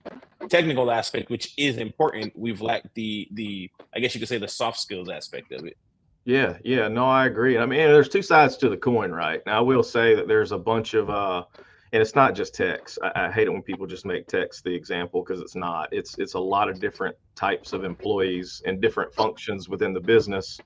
Speaker 3: technical aspect, which is important. We've lacked the I guess you could say the soft skills aspect of it.
Speaker 4: Yeah, no, I agree. I mean, there's 2 sides to the coin, right? Now, I will say that there's a bunch of and it's not just techs. I hate it when people just make techs the example, because it's not. It's a lot of different types of employees and different functions within the business.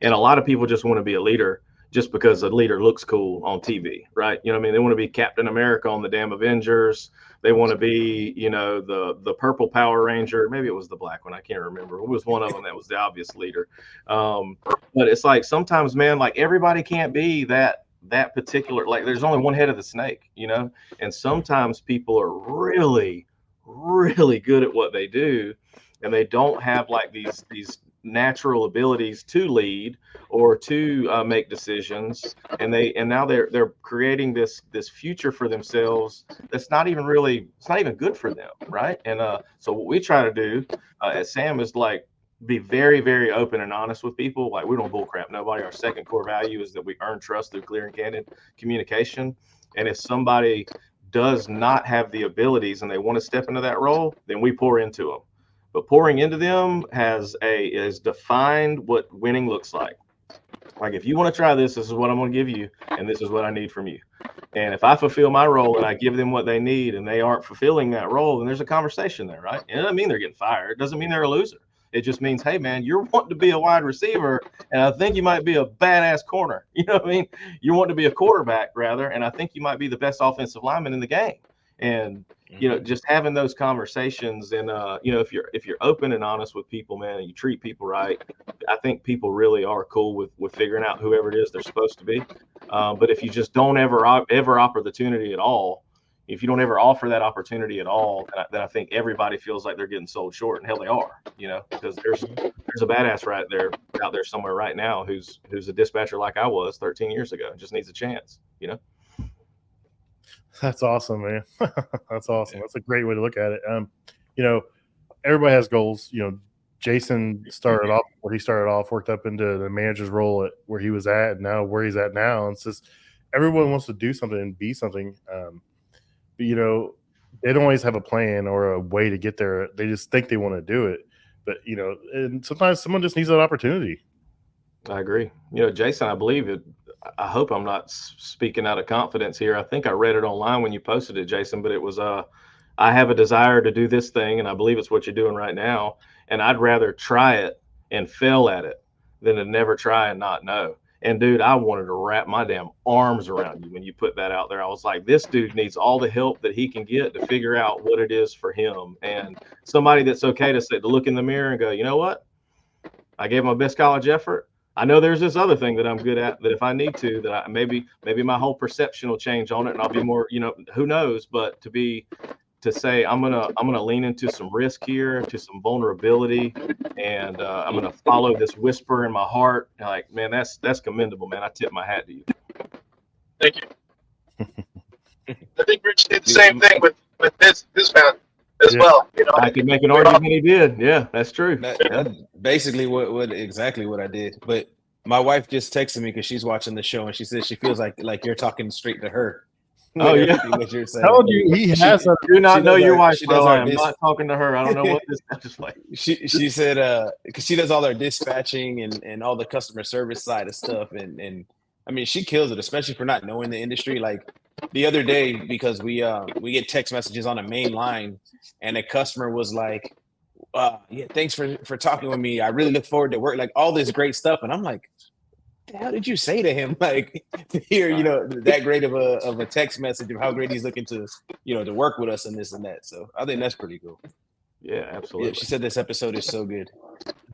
Speaker 4: And a lot of people just want to be a leader just because a leader looks cool on TV, right? You know what I mean? They want to be Captain America on the damn Avengers. They want to be, you know, the purple Power Ranger. Maybe it was the black one. I can't remember. It was one of them that was the obvious leader. But it's like sometimes, man, like everybody can't be that particular, like there's only one head of the snake, you know. And sometimes people are really, really good at what they do, and they don't have like these natural abilities to lead or to make decisions, and now they're creating this future for themselves that's not even good for them, right? And so what we try to do at Sam is like be very, very open and honest with people. Like, we don't bullcrap nobody. Our second core value is that we earn trust through clear and candid communication. And if somebody does not have the abilities and they want to step into that role, then we pour into them. But pouring into them is defined what winning looks like. Like, if you want to try this is what I'm going to give you, and this is what I need from you. And if I fulfill my role and I give them what they need and they aren't fulfilling that role, then there's a conversation there, right? And it doesn't mean they're getting fired. It doesn't mean they're a loser. It just means, hey, man, you're wanting to be a wide receiver, and I think you might be a badass corner. You know what I mean? You want to be a quarterback, rather, and I think you might be the best offensive lineman in the game. And, you know, just having those conversations, and, you know, if you're open and honest with people, man, and you treat people right, I think people really are cool with figuring out whoever it is they're supposed to be. But if you just don't ever opportunity at all, if you don't ever offer that opportunity at all, then I think everybody feels like they're getting sold short, and hell, they are, you know, because there's a badass out there somewhere right now who's a dispatcher like I was 13 years ago, just needs a chance, you know.
Speaker 1: That's awesome, man. That's awesome. That's a great way to look at it. You know, everybody has goals. You know, Jason started off where he started off, worked up into the manager's role at where he was at, and now where he's at now. And it's just everyone wants to do something and be something. But you know, they don't always have a plan or a way to get there. They just think they want to do it. But you know, and sometimes someone just needs that opportunity.
Speaker 4: I agree. You know, Jason, I believe it. I hope I'm not speaking out of confidence here. I think I read it online when you posted it, Jason, but it was I have a desire to do this thing, and I believe it's what you're doing right now. And I'd rather try it and fail at it than to never try and not know. And dude, I wanted to wrap my damn arms around you when you put that out there. I was like, this dude needs all the help that he can get to figure out what it is for him. And somebody that's okay to look in the mirror and go, you know what? I gave my best college effort. I know there's this other thing that I'm good at that if I need to, that I maybe my whole perception will change on it and I'll be more, you know, who knows, but to say I'm gonna lean into some risk here, to some vulnerability, and I'm gonna follow this whisper in my heart. Like, man, that's commendable, man. I tip my hat to you.
Speaker 2: Thank you. I think Rich did the same thing with this man as well. You know,
Speaker 4: I could make an argument he did. Yeah, that's true.
Speaker 3: That's basically exactly what I did. But my wife just texted me because she's watching the show and she says she feels like you're talking straight to her.
Speaker 4: Oh yeah,
Speaker 1: told you he has.
Speaker 4: Do not know your wife, bro. I am not talking to her. I don't know what this is like.
Speaker 3: She said because she does all their dispatching and all the customer service side of stuff, and I mean she kills it, especially for not knowing the industry. Like the other day, because we get text messages on a main line, and a customer was like, "Yeah, thanks for talking with me. I really look forward to work." Like all this great stuff, and I'm like, how did you say to him, like, to hear, you know, that great of a text message of how great he's looking to, you know, to work with us and this and that. So I think that's pretty cool.
Speaker 4: Yeah, absolutely.
Speaker 3: Yeah, she said this episode is so good.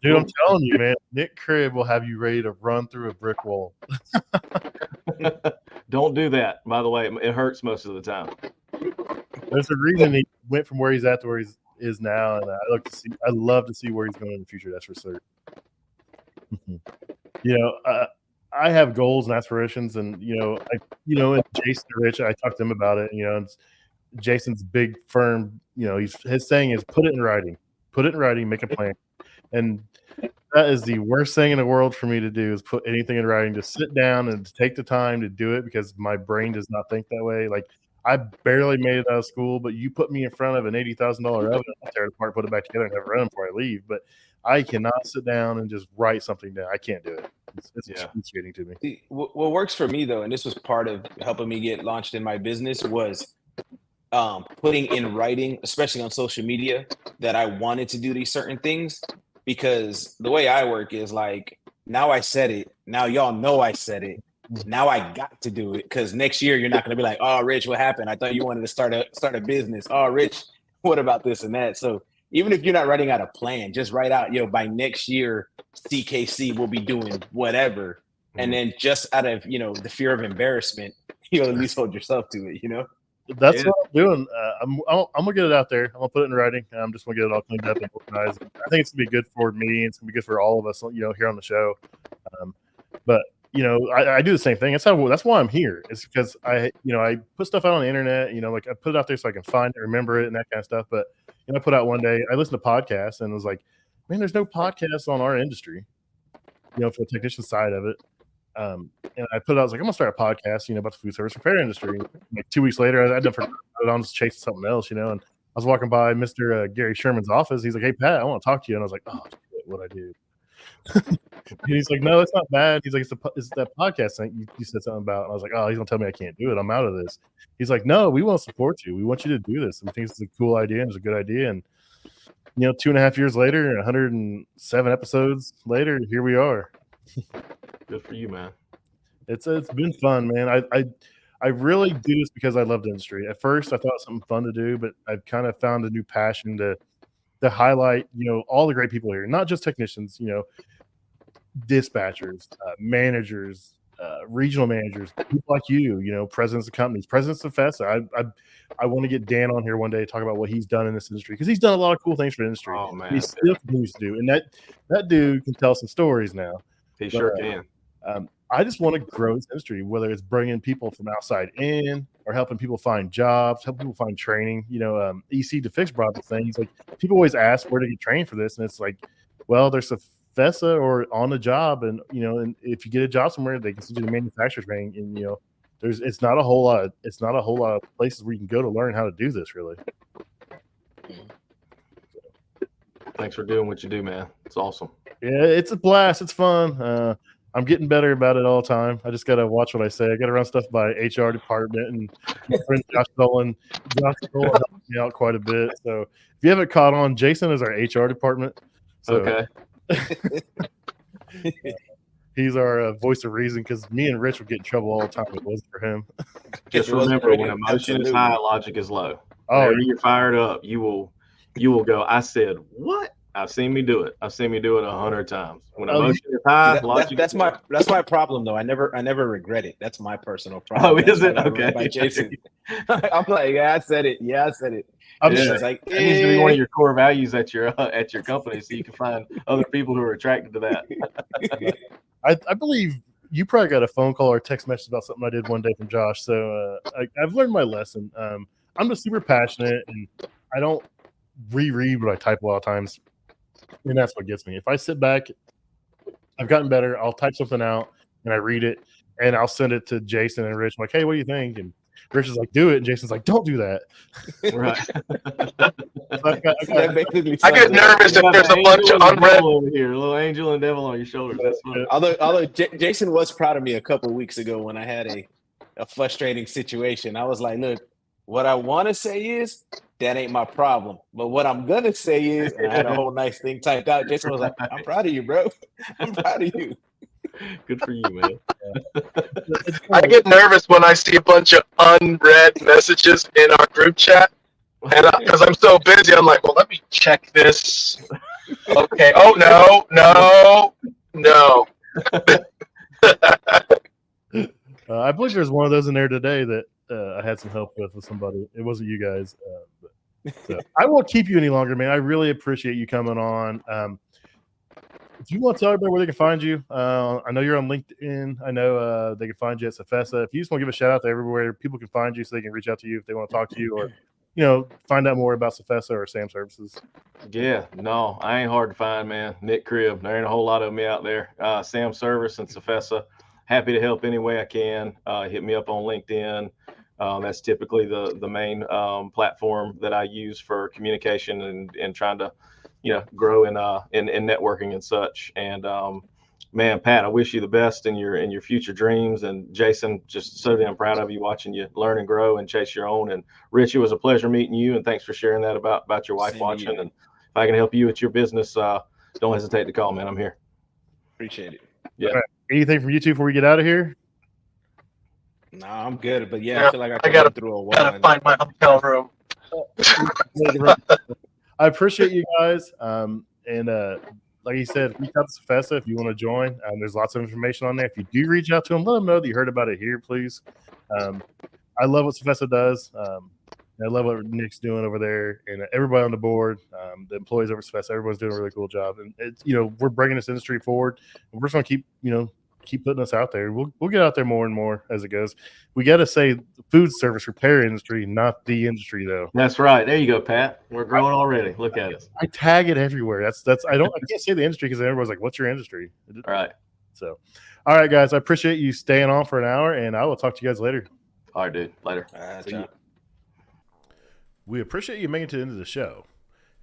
Speaker 1: Dude, I'm telling you, man, Nick Cribb will have you ready to run through a brick wall.
Speaker 4: Don't do that, by the way. It hurts most of the time.
Speaker 1: There's a reason he went from where he's at to where he is now, and I love to see where he's going in the future. That's for certain. You know, I have goals and aspirations, and and Jason and Rich, I talked to him about it. You know, it's Jason's big firm. You know, his saying is put it in writing, make a plan, and that is the worst thing in the world for me to do is put anything in writing. To sit down and to take the time to do it because my brain does not think that way. Like I barely made it out of school, but you put me in front of an $80,000 oven, I'll tear it apart, put it back together, and have it run before I leave. But I cannot sit down and just write something down. I can't do it. It's excruciating to me.
Speaker 3: What works for me though, and this was part of helping me get launched in my business, was putting in writing, especially on social media, that I wanted to do these certain things. Because the way I work is like, now I said it. Now y'all know I said it. Now I got to do it. Because next year you're not going to be like, oh, Rich, what happened? I thought you wanted to start a business. Oh, Rich, what about this and that? So even if you're not writing out a plan, just write out, by next year, CKC will be doing whatever. And then just out of, the fear of embarrassment, at least hold yourself to it,
Speaker 1: That's what I'm doing. I'm gonna get it out there. I'm gonna put it in writing. I'm just gonna get it all cleaned up and organized. I think it's gonna be good for me. It's gonna be good for all of us, here on the show. But I do the same thing. That's why I'm here. It's because I put stuff out on the internet. Like I put it out there so I can find it, remember it, and that kind of stuff. But I put out one day. I listened to podcasts and it was like, man, there's no podcasts on our industry. For the technician side of it. And I put it out, I was like, I'm gonna start a podcast, about the food service repair industry. Like 2 weeks later, I done forgot it. I'm just chasing something else, and I was walking by Mr. Gary Sherman's office. He's like, hey Pat, I want to talk to you. And I was like, oh shit, what I do. And he's like, no, it's not bad. He's like, it's that podcast thing you said something about. And I was like, oh, he's gonna tell me I can't do it. I'm out of this. He's like, no, we want to support you. We want you to do this. And we think it's a cool idea and it's a good idea. And 2.5 years later, 107 episodes later, here we are.
Speaker 4: Good for you, man.
Speaker 1: It's been fun, man. I really do this because I love the industry. At first, I thought it was something fun to do, but I've kind of found a new passion to highlight, all the great people here, not just technicians, dispatchers, managers, regional managers, people like you, presidents of companies, presidents of CFESA. I want to get Dan on here one day to talk about what he's done in this industry because he's done a lot of cool things for the industry.
Speaker 4: Oh man,
Speaker 1: he still continues to do, and that dude can tell some stories now.
Speaker 4: He sure can.
Speaker 1: I just want to grow this industry, whether it's bringing people from outside in or helping people find jobs, helping people find training. EC to Fix brought the things like people always ask where to get trained for this, and it's like, well, there's a CFESA or on the job, and and if you get a job somewhere, they can do the manufacturer training, and it's not a whole lot of places where you can go to learn how to do this, really.
Speaker 4: Thanks for doing what you do, man. It's awesome.
Speaker 1: Yeah, it's a blast. It's fun. I'm getting better about it all the time. I just got to watch what I say. I got to run stuff by HR department, and my friend Josh Dolan helps me out quite a bit. So if you haven't caught on, Jason is our HR department. So,
Speaker 4: okay.
Speaker 1: He's our voice of reason, because me and Rich would get in trouble all the time if it wasn't for him.
Speaker 4: Just remember, when emotion is high, logic is low. Whenever you're fired up, you will go, I said, what? I've seen me do it. I've seen me do it 100 times. When emotion is high,
Speaker 3: that's my problem though. I never regret it. That's my personal problem.
Speaker 4: Oh, is it? Okay.
Speaker 3: By Jason. I'm like, yeah, I said it.
Speaker 4: I'm just like, it needs to be one of your core values at your company, so you can find other people who are attracted to that.
Speaker 1: I believe you probably got a phone call or text message about something I did one day from Josh. So I've learned my lesson. I'm just super passionate, and I don't reread what I type a lot of times. And that's what gets me. If I sit back, I've gotten better. I'll type something out and I read it, and I'll send it to Jason and Rich. I'm like, hey, what do you think? And Rich is like, do it. And Jason's like, don't do that.
Speaker 4: Right.
Speaker 2: I get nervous if there's a bunch of unread
Speaker 4: over here. A little angel and devil on your shoulders. That's funny.
Speaker 3: Although Jason was proud of me a couple of weeks ago when I had a frustrating situation. I was like, look, what I want to say is that ain't my problem. But what I'm going to say is, and I had a whole nice thing typed out. Jason was like, I'm proud of you, bro. I'm proud of you.
Speaker 4: Good for you, man.
Speaker 2: I get nervous when I see a bunch of unread messages in our group chat. And because I'm so busy, I'm like, well, let me check this. Okay. Oh, no.
Speaker 1: I believe there's one of those in there today that I had some help with somebody. It wasn't you guys. So I won't keep you any longer, man. I really appreciate you coming on. If you want to tell everybody where they can find you, I know you're on LinkedIn. I know they can find you at CFESA. If you just want to give a shout out to everywhere people can find you, so they can reach out to you if they want to talk to you, or find out more about CFESA or SAM Services.
Speaker 4: Yeah, no, I ain't hard to find, man. Nick Cribb. There ain't a whole lot of me out there. SAM Service and CFESA. Happy to help any way I can. Hit me up on LinkedIn. That's typically the main platform that I use for communication and trying to, grow in networking and such. And man, Pat, I wish you the best in your future dreams. And Jason, just so damn proud of you, watching you learn and grow and chase your own. And Rich, it was a pleasure meeting you, and thanks for sharing that about your wife watching. And if I can help you with your business, don't hesitate to call, man. I'm here.
Speaker 3: Appreciate it.
Speaker 1: Yeah. Right. Anything from you two before we get out of here?
Speaker 3: No, I'm good. But yeah, I feel like I
Speaker 2: gotta
Speaker 3: through a wall.
Speaker 2: Gotta find my hotel room.
Speaker 1: I appreciate you guys. And like you said, reach out to CFESA if you want to join. There's lots of information on there. If you do reach out to them, let them know that you heard about it here, please. I love what CFESA does. I love what Nick's doing over there, and everybody on the board, the employees over at CFESA, everyone's doing a really cool job. And it's, we're bringing this industry forward, and we're just going to keep putting us out there. We'll get out there more and more as it goes. We got to say food service repair industry, not the industry, though.
Speaker 4: That's right. There you go, Pat. We're growing already. Look at us.
Speaker 1: I tag it everywhere. I can't say the industry because everyone's like, "What's your industry?"
Speaker 4: All right.
Speaker 1: So, all right, guys. I appreciate you staying on for an hour, and I will talk to you guys later.
Speaker 4: All right, dude. Later.
Speaker 3: See you.
Speaker 1: We appreciate you making it to the end of the show.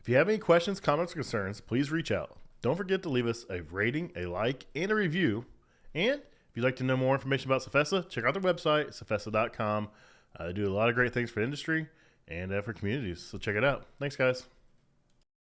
Speaker 1: If you have any questions, comments, or concerns, please reach out. Don't forget to leave us a rating, a like, and a review. And if you'd like to know more information about CFESA, check out their website, CFESA.com. They do a lot of great things for industry and for communities. So check it out. Thanks, guys.